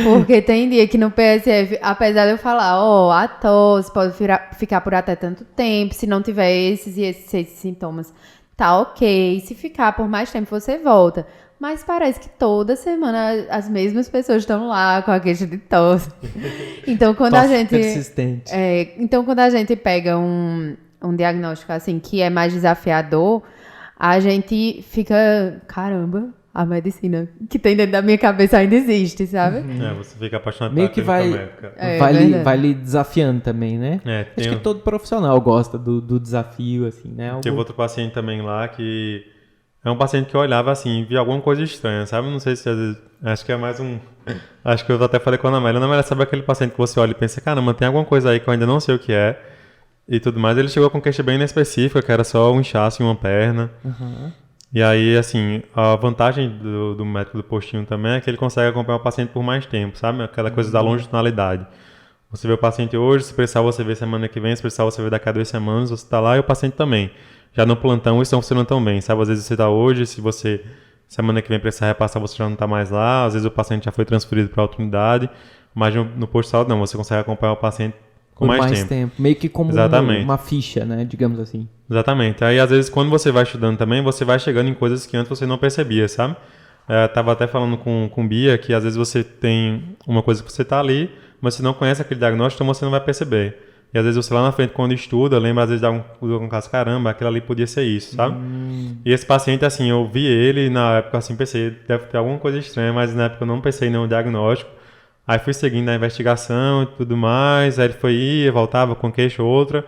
Porque tem dia que no PSF, apesar de eu falar, a tosse pode ficar por até tanto tempo, se não tiver esses e esses sintomas, tá ok. Se ficar por mais tempo, você volta. Mas parece que toda semana as mesmas pessoas estão lá com a queixa de tosse. Então, quando a gente... persistente. Então, quando a gente pega um diagnóstico assim, que é mais desafiador, a gente fica, caramba, a medicina que tem dentro da minha cabeça ainda existe, sabe? Você fica apaixonado meio que vai lhe desafiando também, né? Acho que todo profissional gosta do desafio, assim, né? Teve outro paciente também lá que é um paciente que eu olhava assim, via alguma coisa estranha, sabe? Não sei se às vezes, acho que é mais um... Acho que eu até falei com a Ana Amélia, sabe aquele paciente que você olha e pensa, caramba, tem alguma coisa aí que eu ainda não sei o que é, e tudo mais. Ele chegou com queixa bem inespecífica, que era só um inchaço em uma perna. E aí, assim, a vantagem do método do postinho também é que ele consegue acompanhar o paciente por mais tempo, sabe? Aquela coisa da longitudinalidade. Você vê o paciente hoje, se precisar você vê semana que vem, se precisar você vê daqui a 2 semanas, você está lá e o paciente também. Já no plantão isso não funciona tão bem, sabe? Às vezes você está hoje, se você semana que vem precisar repassar, você já não está mais lá, às vezes o paciente já foi transferido para outra unidade, mas no posto de saúde não, você consegue acompanhar o paciente com mais tempo. Meio que como uma ficha, né? Digamos assim. Exatamente. Aí, às vezes, quando você vai estudando também, você vai chegando em coisas que antes você não percebia, sabe? Tava até falando com Bia que, às vezes, você tem uma coisa que você tá ali, mas você não conhece aquele diagnóstico, então você não vai perceber. E, às vezes, você lá na frente, quando estuda, lembra, às vezes, de algum caso, caramba, aquilo ali podia ser isso, sabe? E esse paciente, assim, eu vi ele, na época, assim, pensei, deve ter alguma coisa estranha, mas na época eu não pensei em nenhum diagnóstico. Aí fui seguindo a investigação e tudo mais, aí ele ia, voltava com queixa ou outra.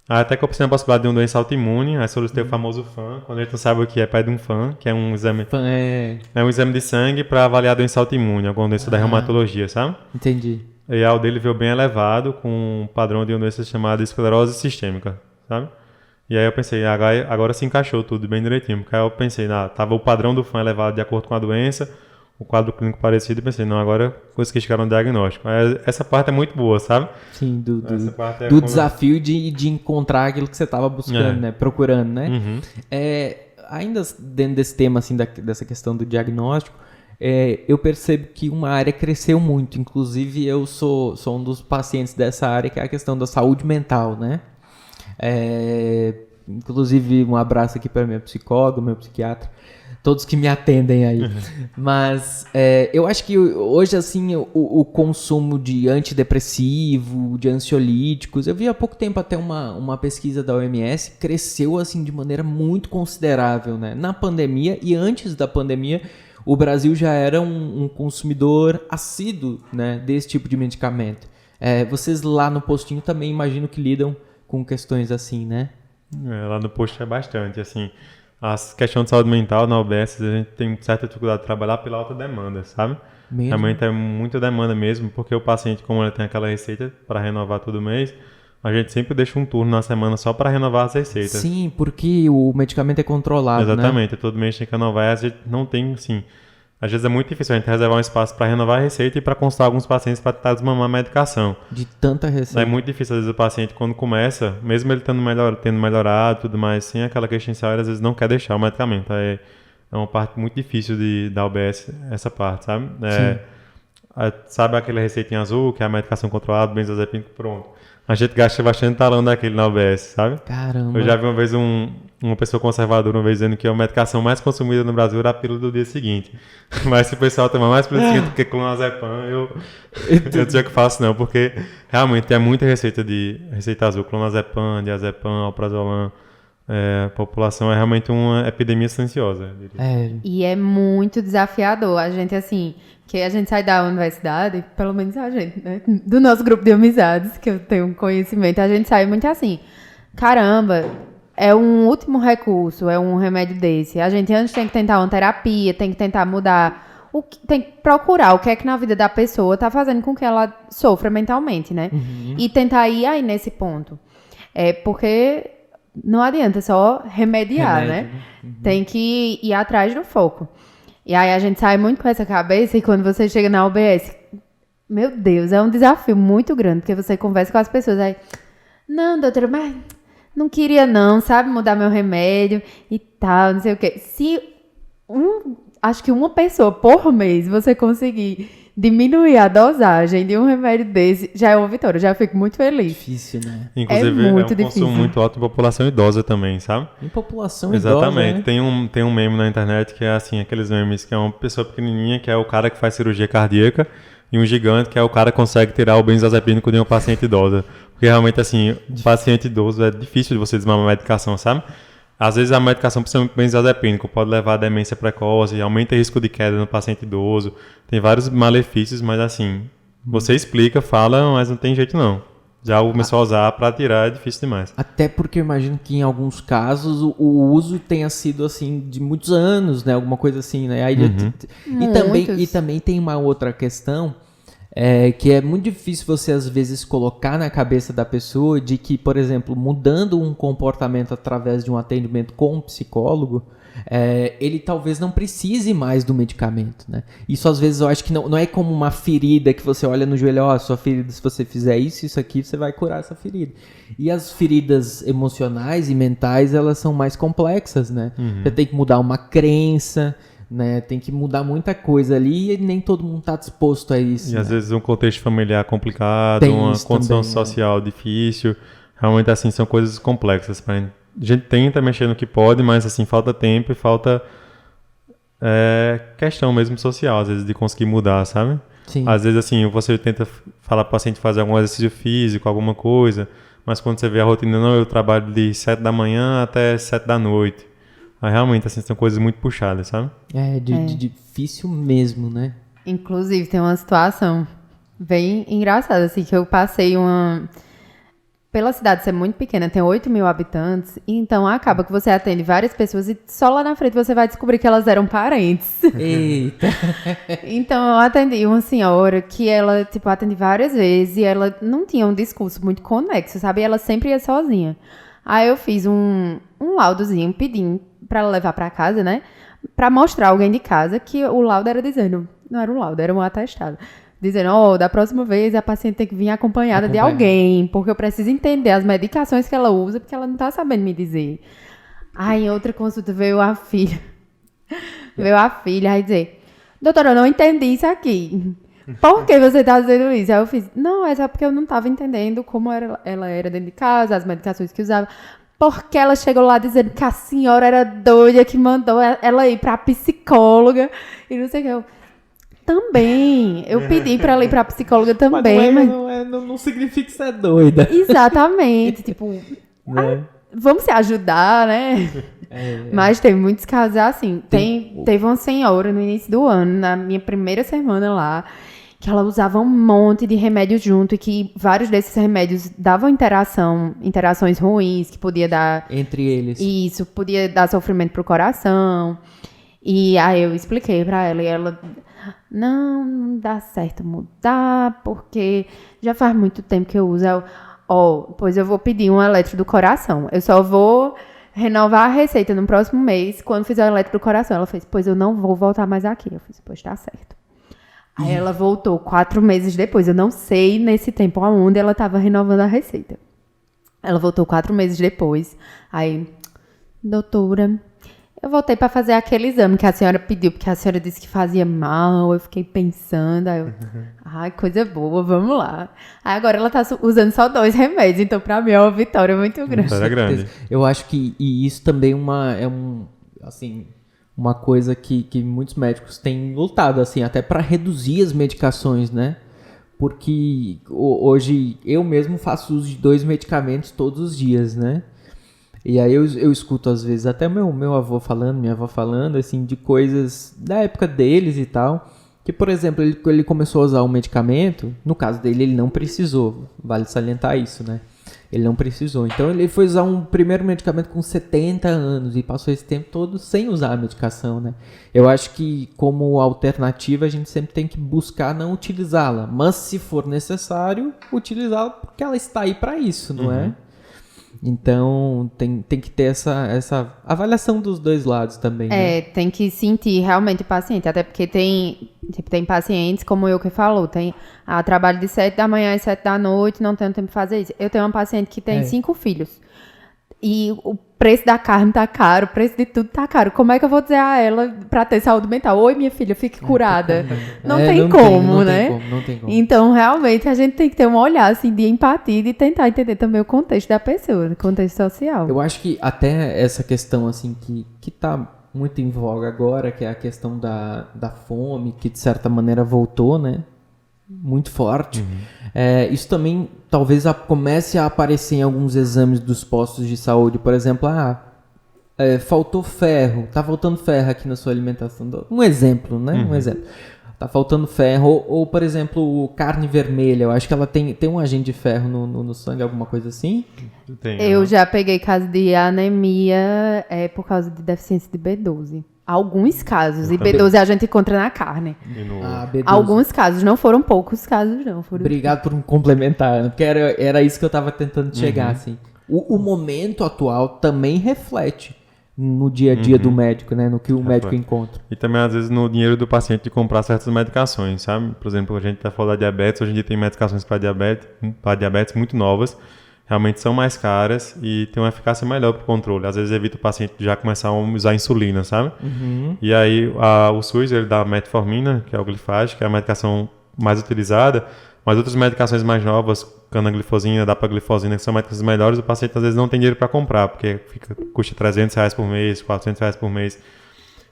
Aí até que eu pensei na possibilidade de uma doença autoimune, aí solicitei o famoso FAM, quando a gente não sabe o que é, pede um FAM, que é um exame, é um exame de sangue para avaliar a doença autoimune, alguma doença da reumatologia, sabe? Entendi. E aí o dele veio bem elevado, com um padrão de uma doença chamada esclerose sistêmica, sabe? E aí eu pensei, agora se encaixou tudo bem direitinho, porque aí eu pensei, tava o padrão do FAM elevado de acordo com a doença, o quadro clínico parecido, e pensei, não, agora consegui chegar no diagnóstico. Aí essa parte é muito boa, sabe? Sim, do quando... desafio de encontrar aquilo que você estava buscando, né? Procurando, né? Uhum. Ainda dentro desse tema, assim, dessa questão do diagnóstico, eu percebo que uma área cresceu muito. Inclusive, eu sou um dos pacientes dessa área, que é a questão da saúde mental, né? Inclusive, um abraço aqui para minha psicóloga, meu psiquiatra, todos que me atendem aí. Mas eu acho que hoje, assim, o consumo de antidepressivo, de ansiolíticos, eu vi há pouco tempo até uma pesquisa da OMS, cresceu, assim, de maneira muito considerável, né? Na pandemia e antes da pandemia, o Brasil já era um consumidor assíduo, né, desse tipo de medicamento. Vocês lá no postinho também imagino que lidam com questões assim, né? Lá no posto é bastante, assim... As questões de saúde mental na UBS, a gente tem certa dificuldade de trabalhar pela alta demanda, sabe? Mesmo? Realmente é muita demanda mesmo, porque o paciente, como ele tem aquela receita para renovar todo mês, a gente sempre deixa um turno na semana só para renovar as receitas. Sim, porque o medicamento é controlado, Exatamente, né? todo mês tem que renovar e a gente não tem, assim... Às vezes é muito difícil a gente reservar um espaço para renovar a receita e para consultar alguns pacientes para tentar desmamar a medicação. De tanta receita. É muito difícil, às vezes, o paciente, quando começa, mesmo ele tendo melhorado e tudo mais, sem aquela queixa inicial, ele às vezes não quer deixar o medicamento. É uma parte muito difícil da UBS, essa parte, sabe? Sabe aquela receitinha azul, que é a medicação controlada, benzodiazepínico, pronto. A gente gasta bastante talão daquele na UBS, sabe? Caramba. Eu já vi uma vez uma pessoa conservadora dizendo que a medicação mais consumida no Brasil era a pílula do dia seguinte. Mas se o pessoal tomar mais pílula do dia seguinte do que clonazepam, eu não sei o que faço não, porque realmente tem muita receita azul, clonazepam, diazepam, alprazolam. A população é realmente uma epidemia silenciosa. E é muito desafiador. A gente, assim, que a gente sai da universidade, pelo menos a gente, né? Do nosso grupo de amizades, que eu tenho conhecimento, a gente sai muito assim, caramba, é um último recurso, é um remédio desse. A gente antes tem que tentar uma terapia, tem que tentar mudar, tem que procurar o que é que na vida da pessoa tá fazendo com que ela sofra mentalmente, né? Uhum. E tentar ir aí nesse ponto. Porque não adianta só remediar, né? Uhum. Tem que ir atrás do foco. E aí a gente sai muito com essa cabeça e quando você chega na UBS, meu Deus, é um desafio muito grande, porque você conversa com as pessoas aí, não, doutora, mas não queria não, sabe, mudar meu remédio e tal, não sei o quê. Se acho que uma pessoa por mês você conseguir diminuir a dosagem de um remédio desse, já é uma vitória, já fico muito feliz. Difícil, né? Inclusive, muito um consumo muito alto em população idosa também, sabe? Em população Exatamente. idosa, né? Tem um meme na internet que é assim, aqueles memes que é uma pessoa pequenininha, que é o cara que faz cirurgia cardíaca, e um gigante que é o cara que consegue tirar o benzodiazepínico de uma paciente idosa. Porque realmente, assim, o paciente idoso é difícil de você desmamar a medicação, sabe? Às vezes a medicação, principalmente benzodiazepínico, pode levar a demência precoce, aumenta o risco de queda no paciente idoso. Tem vários malefícios, mas assim, você explica, fala, mas não tem jeito não. Já começou a usar para tirar, é difícil demais. Até porque eu imagino que em alguns casos o uso tenha sido assim de muitos anos, né? Alguma coisa assim, né? Aí, e também tem uma outra questão, que é muito difícil você às vezes colocar na cabeça da pessoa de que, por exemplo, mudando um comportamento através de um atendimento com um psicólogo, ele talvez não precise mais do medicamento, né? Isso às vezes eu acho que não é como uma ferida que você olha no joelho, sua ferida, se você fizer isso aqui, você vai curar essa ferida. E as feridas emocionais e mentais, elas são mais complexas, né? Você tem que mudar uma crença, né? Tem que mudar muita coisa ali e nem todo mundo está disposto a isso. E às vezes um contexto familiar complicado, uma condição também, social difícil. Realmente, assim, são coisas complexas. A gente tenta mexer no que pode, mas assim, falta tempo e falta questão mesmo social, às vezes, de conseguir mudar, sabe? Sim. Às vezes, assim, você tenta falar para o paciente fazer algum exercício físico, alguma coisa, mas quando você vê a rotina, não, eu trabalho de 7 da manhã até 7 da noite. Aí, realmente, assim, são coisas muito puxadas, sabe? Difícil mesmo, né? Inclusive, tem uma situação bem engraçada, assim, que eu passei pela cidade ser muito pequena, tem 8 mil habitantes, então acaba que você atende várias pessoas e só lá na frente você vai descobrir que elas eram parentes. Eita. Então eu atendi uma senhora que ela, tipo, atendi várias vezes e ela não tinha um discurso muito conexo, sabe? Ela sempre ia sozinha. Aí eu fiz um laudozinho, pedi pra ela levar pra casa, né? Pra mostrar alguém de casa que o laudo era dizendo, não era um laudo, era um atestado. Dizendo, da próxima vez a paciente tem que vir acompanhada de alguém, porque eu preciso entender as medicações que ela usa, porque ela não tá sabendo me dizer. Aí em outra consulta veio a filha. Aí dizer, doutora, eu não entendi isso aqui. Por que você tá dizendo isso? Aí eu fiz, não, é só porque eu não tava entendendo como ela era dentro de casa, as medicações que usava. Porque ela chegou lá dizendo que a senhora era doida, que mandou ela ir pra psicóloga e não sei o que. Também. Eu pedi pra ela ir pra psicóloga também. Não significa que você é doida. Exatamente. Tipo, vamos se ajudar, né? Mas tem muitos casos assim. Teve uma senhora no início do ano, na minha primeira semana lá, que ela usava um monte de remédios junto e que vários desses remédios davam interações ruins, que podia dar... Entre eles. Isso, podia dar sofrimento pro coração. E aí eu expliquei pra ela e ela... Não dá certo mudar, porque já faz muito tempo que eu uso. Pois eu vou pedir um eletro do coração. Eu só vou renovar a receita no próximo mês, quando fizer o eletro do coração. Ela fez, pois eu não vou voltar mais aqui. Eu fiz, pois tá certo. Aí ela voltou 4 meses depois. Eu não sei nesse tempo aonde ela estava renovando a receita. Ela voltou 4 meses depois. Aí, doutora... Eu voltei para fazer aquele exame que a senhora pediu, porque a senhora disse que fazia mal. Eu fiquei pensando, ai, coisa boa, vamos lá. Aí agora ela tá usando só 2 remédios, então para mim é uma vitória muito grande. Vitória grande. Eu acho que isso também uma coisa que muitos médicos têm lutado, assim, até para reduzir as medicações, né? Porque hoje eu mesmo faço uso de 2 medicamentos todos os dias, né? E aí eu escuto às vezes até meu avô falando, minha avó falando, assim, de coisas da época deles e tal. Que, por exemplo, ele começou a usar um medicamento, no caso dele ele não precisou, vale salientar isso, né? Ele não precisou. Então ele foi usar um primeiro medicamento com 70 anos e passou esse tempo todo sem usar a medicação, né? Eu acho que como alternativa a gente sempre tem que buscar não utilizá-la, mas se for necessário, utilizá-la porque ela está aí para isso, não é? Então, tem que ter essa avaliação dos 2 lados também, né? Tem que sentir realmente o paciente, até porque tem pacientes, como eu que falou, trabalho de 7 da manhã às 7 da noite, não tenho tempo de fazer isso. Eu tenho uma paciente que tem 5 filhos, e o preço da carne tá caro, o preço de tudo tá caro. Como é que eu vou dizer a ela pra ter saúde mental? Oi, minha filha, fique curada. Não tem como, né? Não tem como. Então, realmente, a gente tem que ter um olhar assim, de empatia e de tentar entender também o contexto da pessoa, o contexto social. Eu acho que até essa questão assim que tá muito em voga agora, que é a questão da fome, que de certa maneira voltou, né? Muito forte. Isso também talvez comece a aparecer em alguns exames dos postos de saúde. Por exemplo, faltou ferro, tá faltando ferro aqui na sua alimentação. Um exemplo, né? Um exemplo. Tá faltando ferro. Ou, por exemplo, carne vermelha. Eu acho que ela tem um agente de ferro no sangue, alguma coisa assim. Eu já peguei caso de anemia por causa de deficiência de B12. Alguns casos. E B12 a gente encontra na carne. B12. Alguns casos. Não foram poucos casos, não. Obrigado por me complementar, né? Porque era isso que eu tava tentando chegar, assim. O momento atual também reflete no dia a dia do médico, né? No que o médico encontra. E também, às vezes, no dinheiro do paciente de comprar certas medicações, sabe? Por exemplo, a gente tá falando da diabetes. Hoje em dia tem medicações para diabetes muito novas. Realmente são mais caras e tem uma eficácia melhor para o controle. Às vezes evita o paciente já começar a usar insulina, sabe? E aí o SUS, ele dá a metformina, que é o Glifage, que é a medicação mais utilizada, mas outras medicações mais novas, canaglifosina, dapaglifosina, que são medicações melhores, o paciente às vezes não tem dinheiro para comprar, porque custa R$300 por mês, R$400 por mês.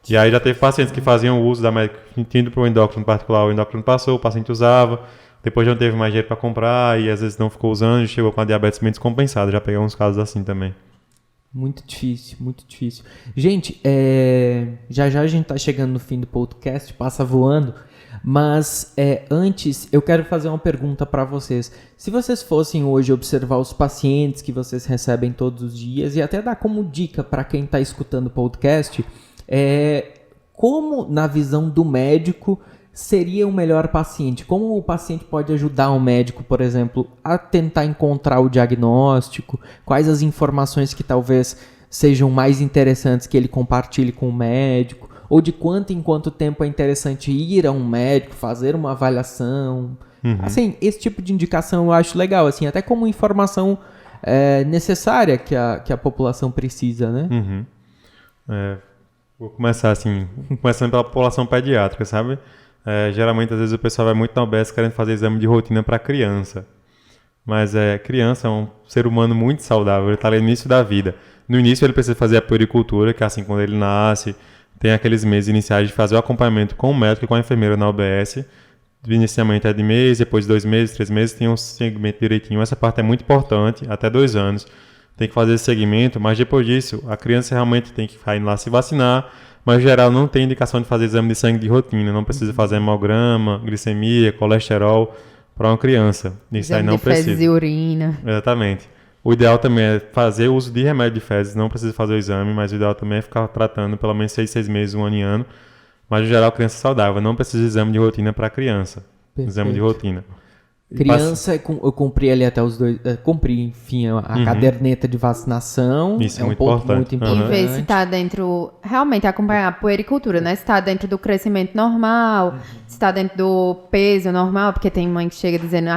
E aí já teve pacientes que faziam uso da medicação, indo para o endócrino particular, o endócrino passou, o paciente usava, depois já não teve mais dinheiro para comprar e às vezes não ficou usando e chegou com a diabetes bem descompensada. Já peguei uns casos assim também. Muito difícil, muito difícil. Gente, já a gente tá chegando no fim do podcast, passa voando, Mas antes, eu quero fazer uma pergunta para vocês. Se vocês fossem hoje observar os pacientes que vocês recebem todos os dias e até dar como dica para quem está escutando o podcast, como, na visão do médico, seria o melhor paciente? Como o paciente pode ajudar o médico, por exemplo, a tentar encontrar o diagnóstico? Quais as informações que talvez sejam mais interessantes que ele compartilhe com o médico? Ou de quanto em quanto tempo é interessante ir a um médico, fazer uma avaliação? Assim, esse tipo de indicação eu acho legal, assim, até como informação necessária que a população precisa, né? Vou começar assim, começando pela população pediátrica, sabe? Geralmente, às vezes, o pessoal vai muito na UBS querendo fazer exame de rotina para criança. Mas criança é um ser humano muito saudável, ele está ali no início da vida. No início, ele precisa fazer a puericultura, que é assim, quando ele nasce, tem aqueles meses iniciais de fazer o acompanhamento com o médico e com a enfermeira na UBS. Inicialmente é de mês, depois de 2 meses, 3 meses, tem um segmento direitinho. Essa parte é muito importante, até 2 anos. Tem que fazer esse segmento, mas depois disso, a criança realmente tem que ir lá se vacinar, mas, em geral, não tem indicação de fazer exame de sangue de rotina. Não precisa fazer hemograma, glicemia, colesterol para uma criança. Isso aí não precisa. Fezes e urina. Exatamente. O ideal também é fazer uso de remédio de fezes. Não precisa fazer o exame, mas o ideal também é ficar tratando pelo menos 6 meses, 1 ano em ano. Mas, em geral, criança saudável. Não precisa de exame de rotina para criança. Perfeito. Exame de rotina. Criança, eu cumpri ali até os 2... cumpri, enfim, a caderneta de vacinação. Isso é um muito ponto importante. muito importante. E ver se está dentro... Realmente acompanhar a puericultura, né? Se está dentro do crescimento normal, se está dentro do peso normal, porque tem mãe que chega dizendo...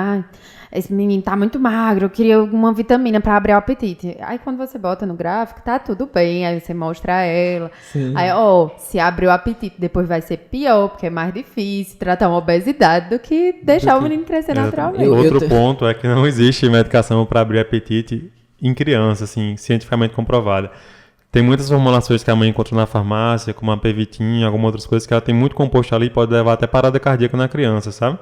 esse menino tá muito magro, eu queria uma vitamina para abrir o apetite. Aí quando você bota no gráfico, tá tudo bem, aí você mostra a ela. Sim. Aí, se abrir o apetite, depois vai ser pior, porque é mais difícil tratar uma obesidade do que deixar o menino crescer naturalmente. Outro ponto é que não existe medicação para abrir apetite em criança, assim, cientificamente comprovada. Tem muitas formulações que a mãe encontra na farmácia, como a Pevitin, algumas outras coisas que ela tem muito composto ali e pode levar até parada cardíaca na criança, sabe?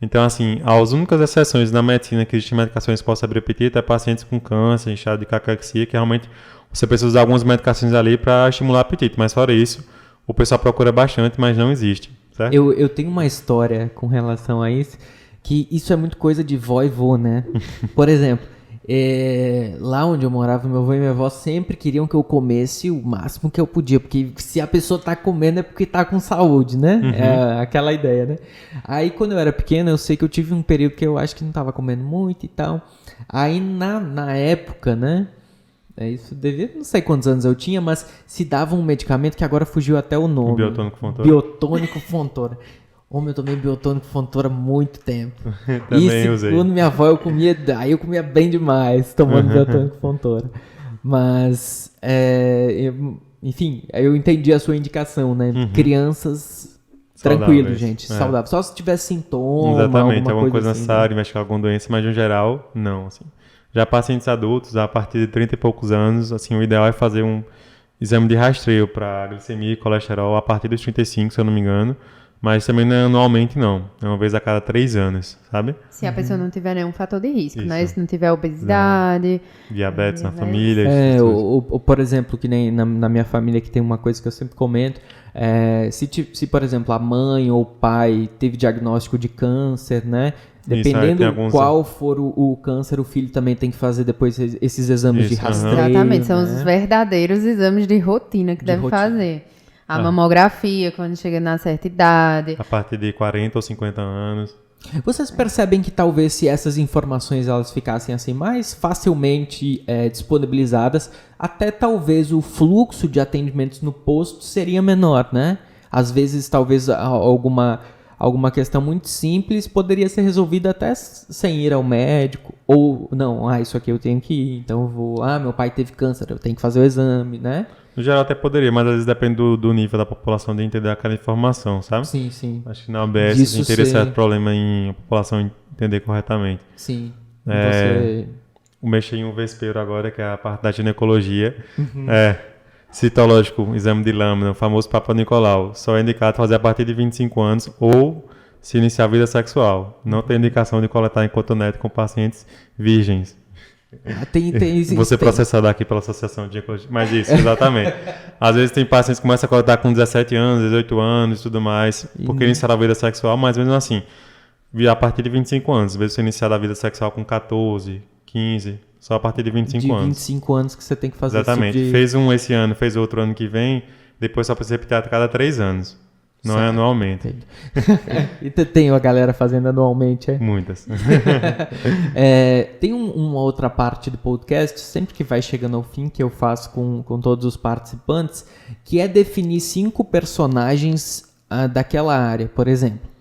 Então, assim, as únicas exceções na medicina que existem medicações que possam abrir apetite é pacientes com câncer, inchado de caquexia, que realmente você precisa usar algumas medicações ali para estimular o apetite. Mas fora isso, o pessoal procura bastante, mas não existe, certo? Eu tenho uma história com relação a isso, que isso é muito coisa de vó e vô, né? Por exemplo, lá onde eu morava, meu avô e minha avó sempre queriam que eu comesse o máximo que eu podia, porque se a pessoa tá comendo é porque tá com saúde, né? É aquela ideia, né? Aí quando eu era pequeno, eu sei que eu tive um período que eu acho que não tava comendo muito e tal. Aí na época, né? Isso devia, não sei quantos anos eu tinha, mas se dava um medicamento que agora fugiu até o nome. Biotônico Fontoura. Biotônico Fontoura. Eu tomei biotônico Fontoura há muito tempo. Também usei. Segundo minha avó, eu comia bem demais tomando biotônico Fontoura. Mas, enfim, eu entendi a sua indicação, né? Crianças tranquilos, gente, saudável. Só se tiver sintoma, exatamente, alguma coisa assim, necessária, investigar alguma doença, mas no geral, não, assim. Já pacientes adultos, a partir de 30 e poucos anos, assim, o ideal é fazer um exame de rastreio para glicemia e colesterol a partir dos 35, se eu não me engano. Mas também não é anualmente, não. É uma vez a cada 3 anos, sabe? Se a pessoa não tiver nenhum fator de risco, né? Se não tiver obesidade... Diabetes na família. Por exemplo, que nem na minha família, que tem uma coisa que eu sempre comento. Se, por exemplo, a mãe ou o pai teve diagnóstico de câncer, né? Dependendo qual for o câncer, o filho também tem que fazer depois esses exames de rastreio. Exatamente, são os verdadeiros exames de rotina que deve fazer. A mamografia, quando chega na certa idade. A partir de 40 ou 50 anos. Vocês percebem que talvez se essas informações elas ficassem assim mais facilmente disponibilizadas, até talvez o fluxo de atendimentos no posto seria menor, né? Às vezes, talvez alguma questão muito simples poderia ser resolvida até sem ir ao médico. Ou, não, isso aqui eu tenho que ir, então eu vou... meu pai teve câncer, eu tenho que fazer o exame, né? No geral até poderia, mas às vezes depende do nível da população de entender aquela informação, sabe? Sim, sim. Acho que na OBS teria certo problema em a população entender corretamente. Sim. O mexer em um vespeiro agora, que é a parte da ginecologia, citológico, exame de lâmina, o famoso Papa Nicolau, só é indicado fazer a partir de 25 anos ou se iniciar a vida sexual. Não tem indicação de coletar em cotonete com pacientes virgens. Você processado aqui pela Associação de Oncologia. Mas isso, exatamente. Às vezes tem pacientes que começam a acordar com 17 anos, 18 anos e tudo mais, porque iniciaram a vida sexual, mas mesmo assim, a partir de 25 anos. Às vezes você iniciar a vida sexual com 14, 15, só a partir de 25 anos. De 25 anos que você tem que fazer exatamente. Tipo de... Fez um esse ano, fez outro ano que vem, depois só precisa repetir a cada 3 anos. Não certo. É anualmente. E tem a galera fazendo anualmente, é? Muitas. Tem uma outra parte do podcast, sempre que vai chegando ao fim, que eu faço com todos os participantes, que é definir 5 personagens daquela área, por exemplo.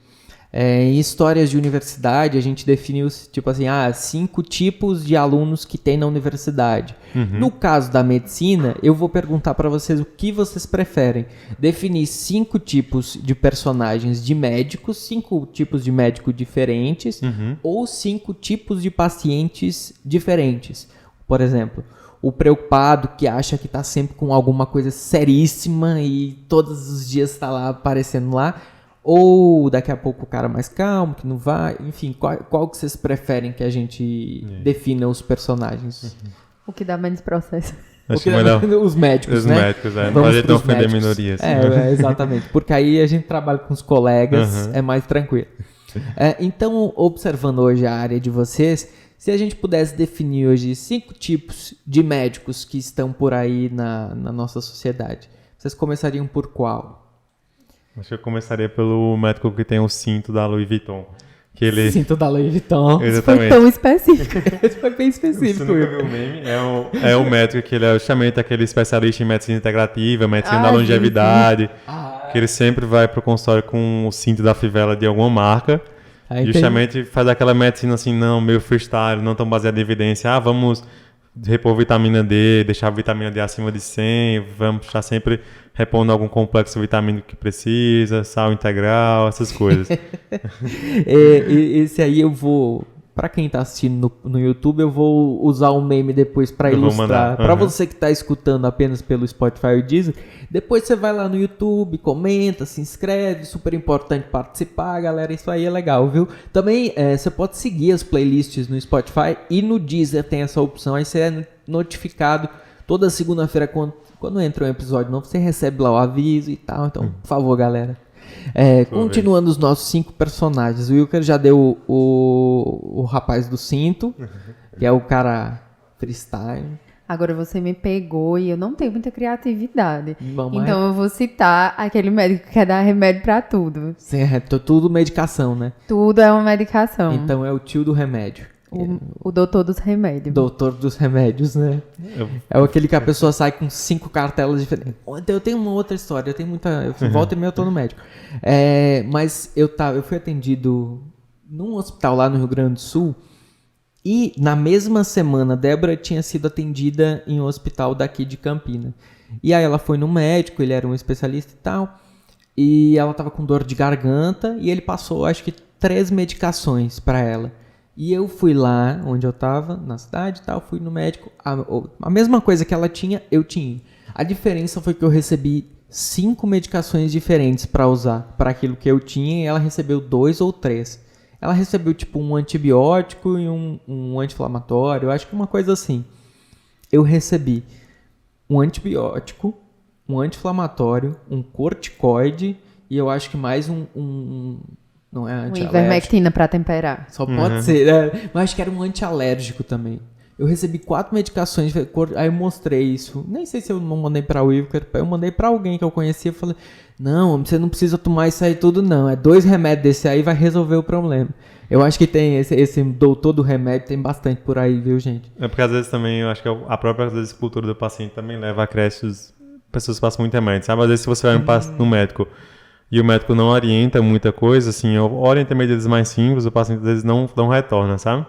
Em histórias de universidade, a gente definiu, tipo assim, 5 tipos de alunos que tem na universidade. Uhum. No caso da medicina, eu vou perguntar para vocês o que vocês preferem. Definir 5 tipos de personagens de médicos, 5 tipos de médicos diferentes, ou 5 tipos de pacientes diferentes. Por exemplo, o preocupado que acha que está sempre com alguma coisa seríssima e todos os dias está lá aparecendo lá. Ou daqui a pouco o cara mais calmo, que não vai... Enfim, qual que vocês preferem que a gente defina os personagens? O que dá menos processo. Os médicos, né? Os médicos, Pra gente não ofender minorias. Exatamente. Porque aí a gente trabalha com os colegas, é mais tranquilo. Então, observando hoje a área de vocês, se a gente pudesse definir hoje 5 tipos de médicos que estão por aí na nossa sociedade, vocês começariam por qual? Acho que eu começaria pelo médico que tem o cinto da Louis Vuitton. Cinto da Louis Vuitton. Exatamente. Isso foi tão específico. Isso foi bem específico. Você nunca viu o meme? É o médico que ele é justamente aquele especialista em medicina integrativa, medicina da longevidade. Que ele sempre vai pro consultório com o cinto da fivela de alguma marca. Justamente faz aquela medicina assim, não, meio freestyle, não tão baseada em evidência. Vamos repor vitamina D, deixar a vitamina D acima de 100, vamos estar sempre repondo algum complexo vitamínico que precisa, sal integral, essas coisas. Esse aí eu vou, pra quem tá assistindo no YouTube, eu vou usar um meme depois pra ilustrar. Pra você que tá escutando apenas pelo Spotify ou Deezer, depois você vai lá no YouTube, comenta, se inscreve, super importante participar, galera, isso aí é legal, viu? Também você pode seguir as playlists no Spotify e no Deezer tem essa opção, aí você é notificado toda segunda-feira quando entra um episódio novo, você recebe lá o aviso e tal, então, por favor, galera. Continuando os nossos 5 personagens, o Wilker já deu o rapaz do cinto, que é o cara freestyle. Agora você me pegou e eu não tenho muita criatividade. Então eu vou citar aquele médico que quer dar remédio pra tudo. Certo, tudo medicação, né? Tudo é uma medicação. Então é o tio do remédio. O doutor dos remédios. Doutor dos remédios, né? É aquele que a pessoa sai com 5 cartelas diferentes. Eu tenho uma outra história, eu tenho muita... Volta e meia eu tô no médico. Mas eu fui atendido num hospital lá no Rio Grande do Sul e na mesma semana, Débora tinha sido atendida em um hospital daqui de Campina. E aí ela foi no médico, ele era um especialista e tal, e ela tava com dor de garganta e ele passou, acho que 3 medicações pra ela. E eu fui lá onde eu tava, na cidade e tal, fui no médico. A mesma coisa que ela tinha, eu tinha. A diferença foi que eu recebi 5 medicações diferentes para usar para aquilo que eu tinha e ela recebeu 2 ou 3. Ela recebeu tipo um antibiótico e um anti-inflamatório, eu acho que uma coisa assim. Eu recebi um antibiótico, um anti-inflamatório, um corticoide e eu acho que mais não é antialérgico. Ivermectina para temperar. Só pode ser, né? Mas acho que era um antialérgico também. Eu recebi 4 medicações, aí eu mostrei isso. Nem sei se eu não mandei pra Wilker, eu mandei pra alguém que eu conhecia. Eu falei, não, você não precisa tomar isso aí tudo não. É 2 remédios desse aí vai resolver o problema. Eu acho que tem esse doutor do remédio, tem bastante por aí, viu, gente? Porque às vezes também, eu acho que a própria às vezes, cultura do paciente também leva a créditos. Pessoas passam muito remédio, sabe? Às vezes se você vai no médico e o médico não orienta muita coisa, assim, orienta medidas mais simples, o paciente às vezes não retorna, sabe?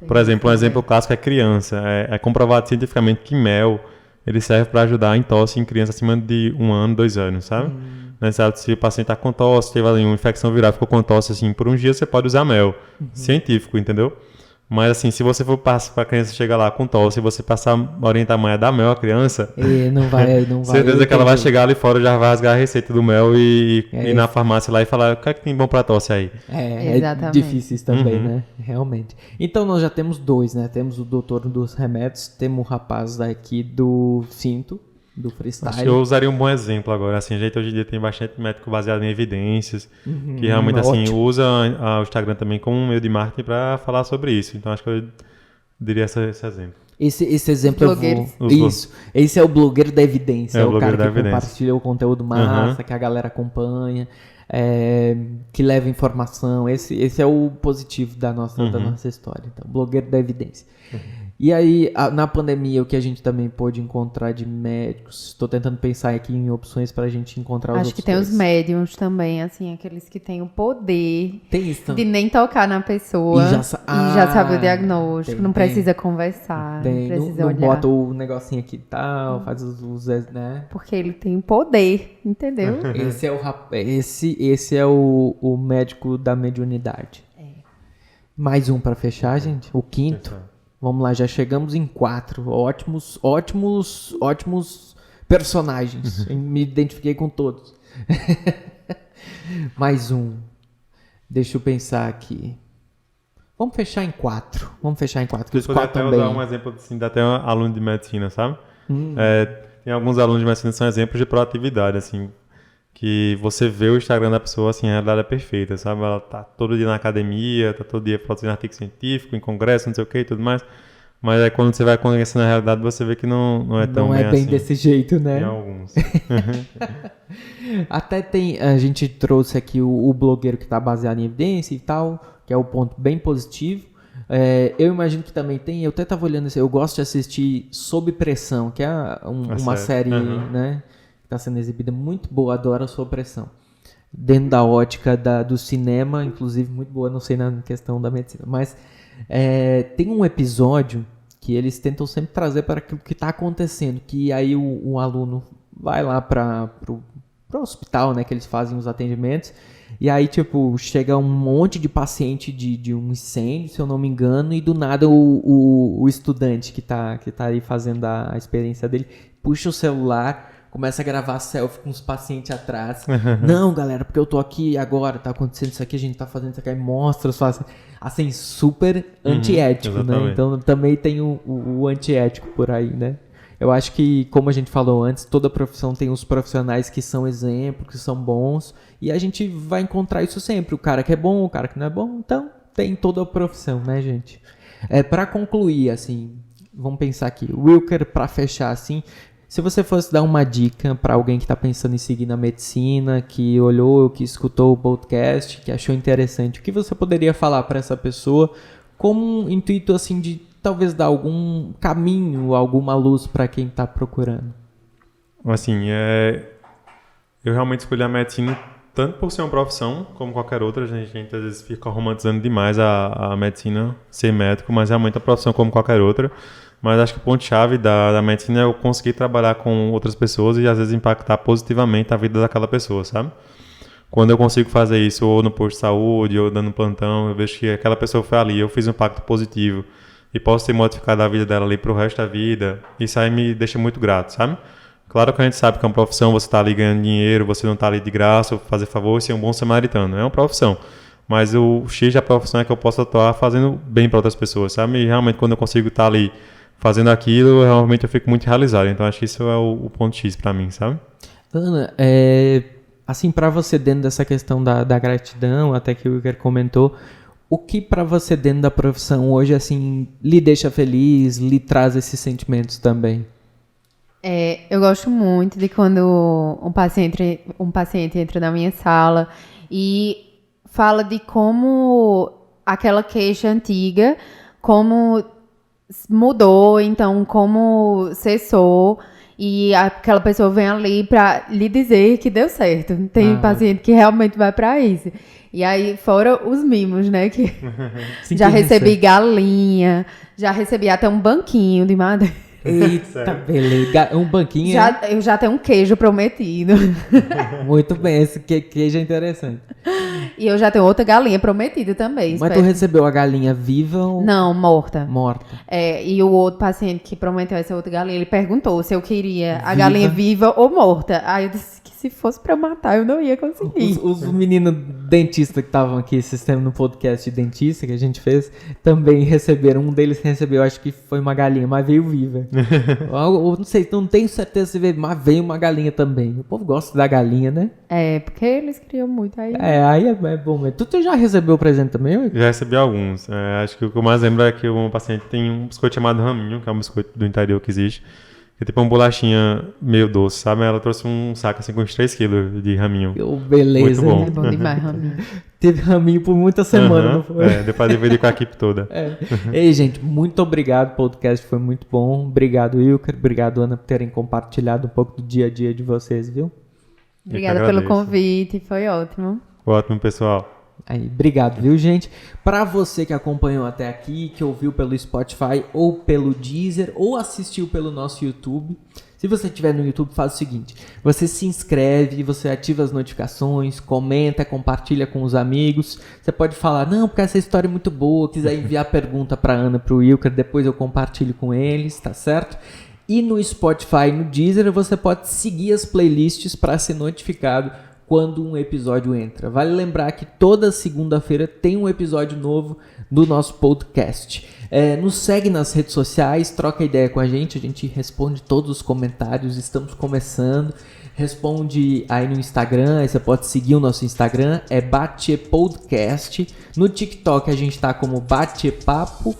Por exemplo, um exemplo clássico é criança. É comprovado cientificamente que mel ele serve para ajudar em tosse em crianças acima de 1 ano, 2 anos, sabe? Né, sabe? Se o paciente está com tosse, teve ali uma infecção viral, ficou com tosse assim por um dia, você pode usar mel. Científico, entendeu? Mas assim, se você for passar pra criança chegar lá com tosse, se você passar, orientar a mãe a dar mel à criança, não vai. Certeza que ela vai chegar ali fora, já vai rasgar a receita do mel e ir na farmácia lá e falar, o que é que tem bom pra tosse aí? É difícil isso também, né? Realmente. Então nós já temos 2, né? Temos o doutor dos remédios, temos o rapaz daqui do cinto, do freestyle. Acho que eu usaria um bom exemplo agora. Assim, a gente hoje em dia tem bastante médico baseado em evidências, que realmente assim, usa o Instagram também como um meio de marketing para falar sobre isso. Então acho que eu diria esse exemplo. Esse exemplo Isso. Esse é o blogueiro da evidência. É o cara que compartilha o conteúdo massa, que a galera acompanha, que leva informação. Esse é o positivo da nossa história. Então, blogueiro da evidência. E aí, na pandemia, o que a gente também pôde encontrar de médicos? Estou tentando pensar aqui em opções para a gente encontrar os outros. Acho que tem os médiums também, assim, aqueles que têm o poder de nem tocar na pessoa e já sabe o diagnóstico, não precisa conversar, não precisa olhar. Bota o negocinho aqui e tal, faz os né? Porque ele tem poder, entendeu? Esse é o médico da mediunidade. Mais um para fechar, gente, o quinto. Vamos lá, já chegamos em 4. Ótimos personagens. Me identifiquei com todos. Mais um. Deixa eu pensar aqui. Vamos fechar em 4. Que os 4 também. Usar um exemplo assim, até um aluno de medicina, sabe? Tem alguns alunos de medicina que são exemplos de proatividade, assim. Que você vê o Instagram da pessoa, assim, a realidade é perfeita, sabe? Ela tá todo dia na academia, tá todo dia produzindo artigo científico, em congresso, não sei o que e tudo mais. Mas aí quando você vai conhecendo a realidade, você vê que não é tão bem assim. Não é bem desse jeito, né? Tem alguns. Até a gente trouxe aqui o blogueiro que tá baseado em evidência e tal, que é o ponto bem positivo. Eu imagino que também tem, eu até tava olhando, eu gosto de assistir Sob Pressão, que é uma série, né? Está sendo exibida muito boa, adoro a Sob Pressão. Dentro da ótica do cinema, inclusive muito boa, não sei na questão da medicina. Mas tem um episódio que eles tentam sempre trazer para o que está acontecendo. Que aí o aluno vai lá para o hospital, né, que eles fazem os atendimentos. E aí, tipo, chega um monte de paciente de um incêndio, se eu não me engano, e do nada o estudante que tá aí fazendo a experiência dele puxa o celular, começa a gravar selfie com os pacientes atrás. Não, galera, porque eu tô aqui agora, tá acontecendo isso aqui, a gente tá fazendo isso aqui, aí mostra os pacientes. Assim, super antiético, né? Então também tem o antiético por aí, né? Eu acho que, como a gente falou antes, toda profissão tem os profissionais que são exemplo, que são bons, e a gente vai encontrar isso sempre. O cara que é bom, o cara que não é bom, então tem toda a profissão, né, gente? Pra concluir, assim, vamos pensar aqui. Wilker, pra fechar, assim, se você fosse dar uma dica para alguém que está pensando em seguir na medicina, que olhou, que escutou o podcast, que achou interessante, o que você poderia falar para essa pessoa como um intuito assim de talvez dar algum caminho, alguma luz para quem está procurando? Assim, eu realmente escolhi a medicina tanto por ser uma profissão como qualquer outra. A gente às vezes fica romantizando demais a medicina, ser médico, mas realmente é uma profissão como qualquer outra. Mas acho que o ponto-chave da medicina é eu conseguir trabalhar com outras pessoas e às vezes impactar positivamente a vida daquela pessoa, sabe? Quando eu consigo fazer isso, ou no posto de saúde, ou dando plantão, eu vejo que aquela pessoa foi ali, eu fiz um impacto positivo e posso ter modificado a vida dela ali pro resto da vida, isso aí me deixa muito grato, sabe? Claro que a gente sabe que é uma profissão, você tá ali ganhando dinheiro, você não tá ali de graça, ou fazer favor e ser um bom samaritano, é uma profissão. Mas o X da profissão é que eu posso atuar fazendo bem para outras pessoas, sabe? E realmente quando eu consigo estar ali fazendo aquilo, realmente eu fico muito realizado. Então, acho que isso é o ponto X pra mim, sabe? Ana, assim, pra você, dentro dessa questão da gratidão, até que o Wilker comentou, o que pra você, dentro da profissão hoje, assim, lhe deixa feliz, lhe traz esses sentimentos também? Eu gosto muito de quando um paciente entra na minha sala e fala de como aquela queixa antiga, como mudou, então como cessou, e aquela pessoa vem ali pra lhe dizer que deu certo. Tem paciente que realmente vai pra isso. E aí, fora os mimos, né, que já recebi galinha, já recebi até um banquinho de madeira. Eita, beleza. Um banquinho. Eu já tenho um queijo prometido. Muito bem, esse queijo é interessante. E eu já tenho outra galinha prometida também. Mas tu recebeu a galinha viva ou Não, morta. morta? E o outro paciente que prometeu essa outra galinha, ele perguntou se eu queria a galinha viva ou morta. Aí eu disse que se fosse pra eu matar, eu não ia conseguir. Os meninos dentistas que estavam aqui esse tempo no podcast de dentista que a gente fez, também receberam. Um deles recebeu, acho que foi uma galinha, mas veio viva. Eu não sei, não tenho certeza se veio, mas veio uma galinha também. O povo gosta da galinha, né? Porque eles criam muito aí. Aí é bom mesmo. Tu já recebeu o presente também? Ou? Já recebi alguns. Acho que o que eu mais lembro é que um paciente tem um biscoito chamado Raminho, que é um biscoito do interior que existe. Que é tipo uma bolachinha meio doce, sabe? Ela trouxe um saco assim com uns 3 quilos de raminho. Beleza. Muito bom. É bom demais, raminho. Teve raminho por muita semana, não foi? Depois dividir com a equipe toda. Ei, gente, muito obrigado. O podcast foi muito bom. Obrigado, Wilker. Obrigado, Ana, por terem compartilhado um pouco do dia a dia de vocês, viu? Obrigada pelo convite, foi ótimo. Ótimo, pessoal. Aí, obrigado, viu, gente? Para você que acompanhou até aqui, que ouviu pelo Spotify ou pelo Deezer ou assistiu pelo nosso YouTube, se você estiver no YouTube, faz o seguinte: você se inscreve, você ativa as notificações, comenta, compartilha com os amigos. Você pode falar, não, porque essa história é muito boa, quiser enviar pergunta para Ana, para o Wilker, depois eu compartilho com eles, tá certo? E no Spotify, no Deezer, você pode seguir as playlists para ser notificado quando um episódio entra. Vale lembrar que toda segunda-feira tem um episódio novo do nosso podcast. Nos segue nas redes sociais, troca ideia com a gente responde todos os comentários, estamos começando. Responde aí no Instagram, aí você pode seguir o nosso Instagram, é Batepodcast. No TikTok a gente tá como Batepapo.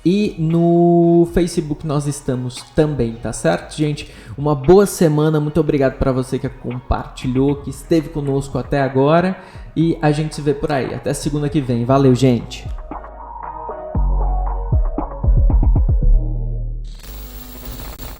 E no Facebook nós estamos também, tá certo, gente? Uma boa semana, muito obrigado para você que compartilhou, que esteve conosco até agora. E a gente se vê por aí. Até segunda que vem. Valeu, gente!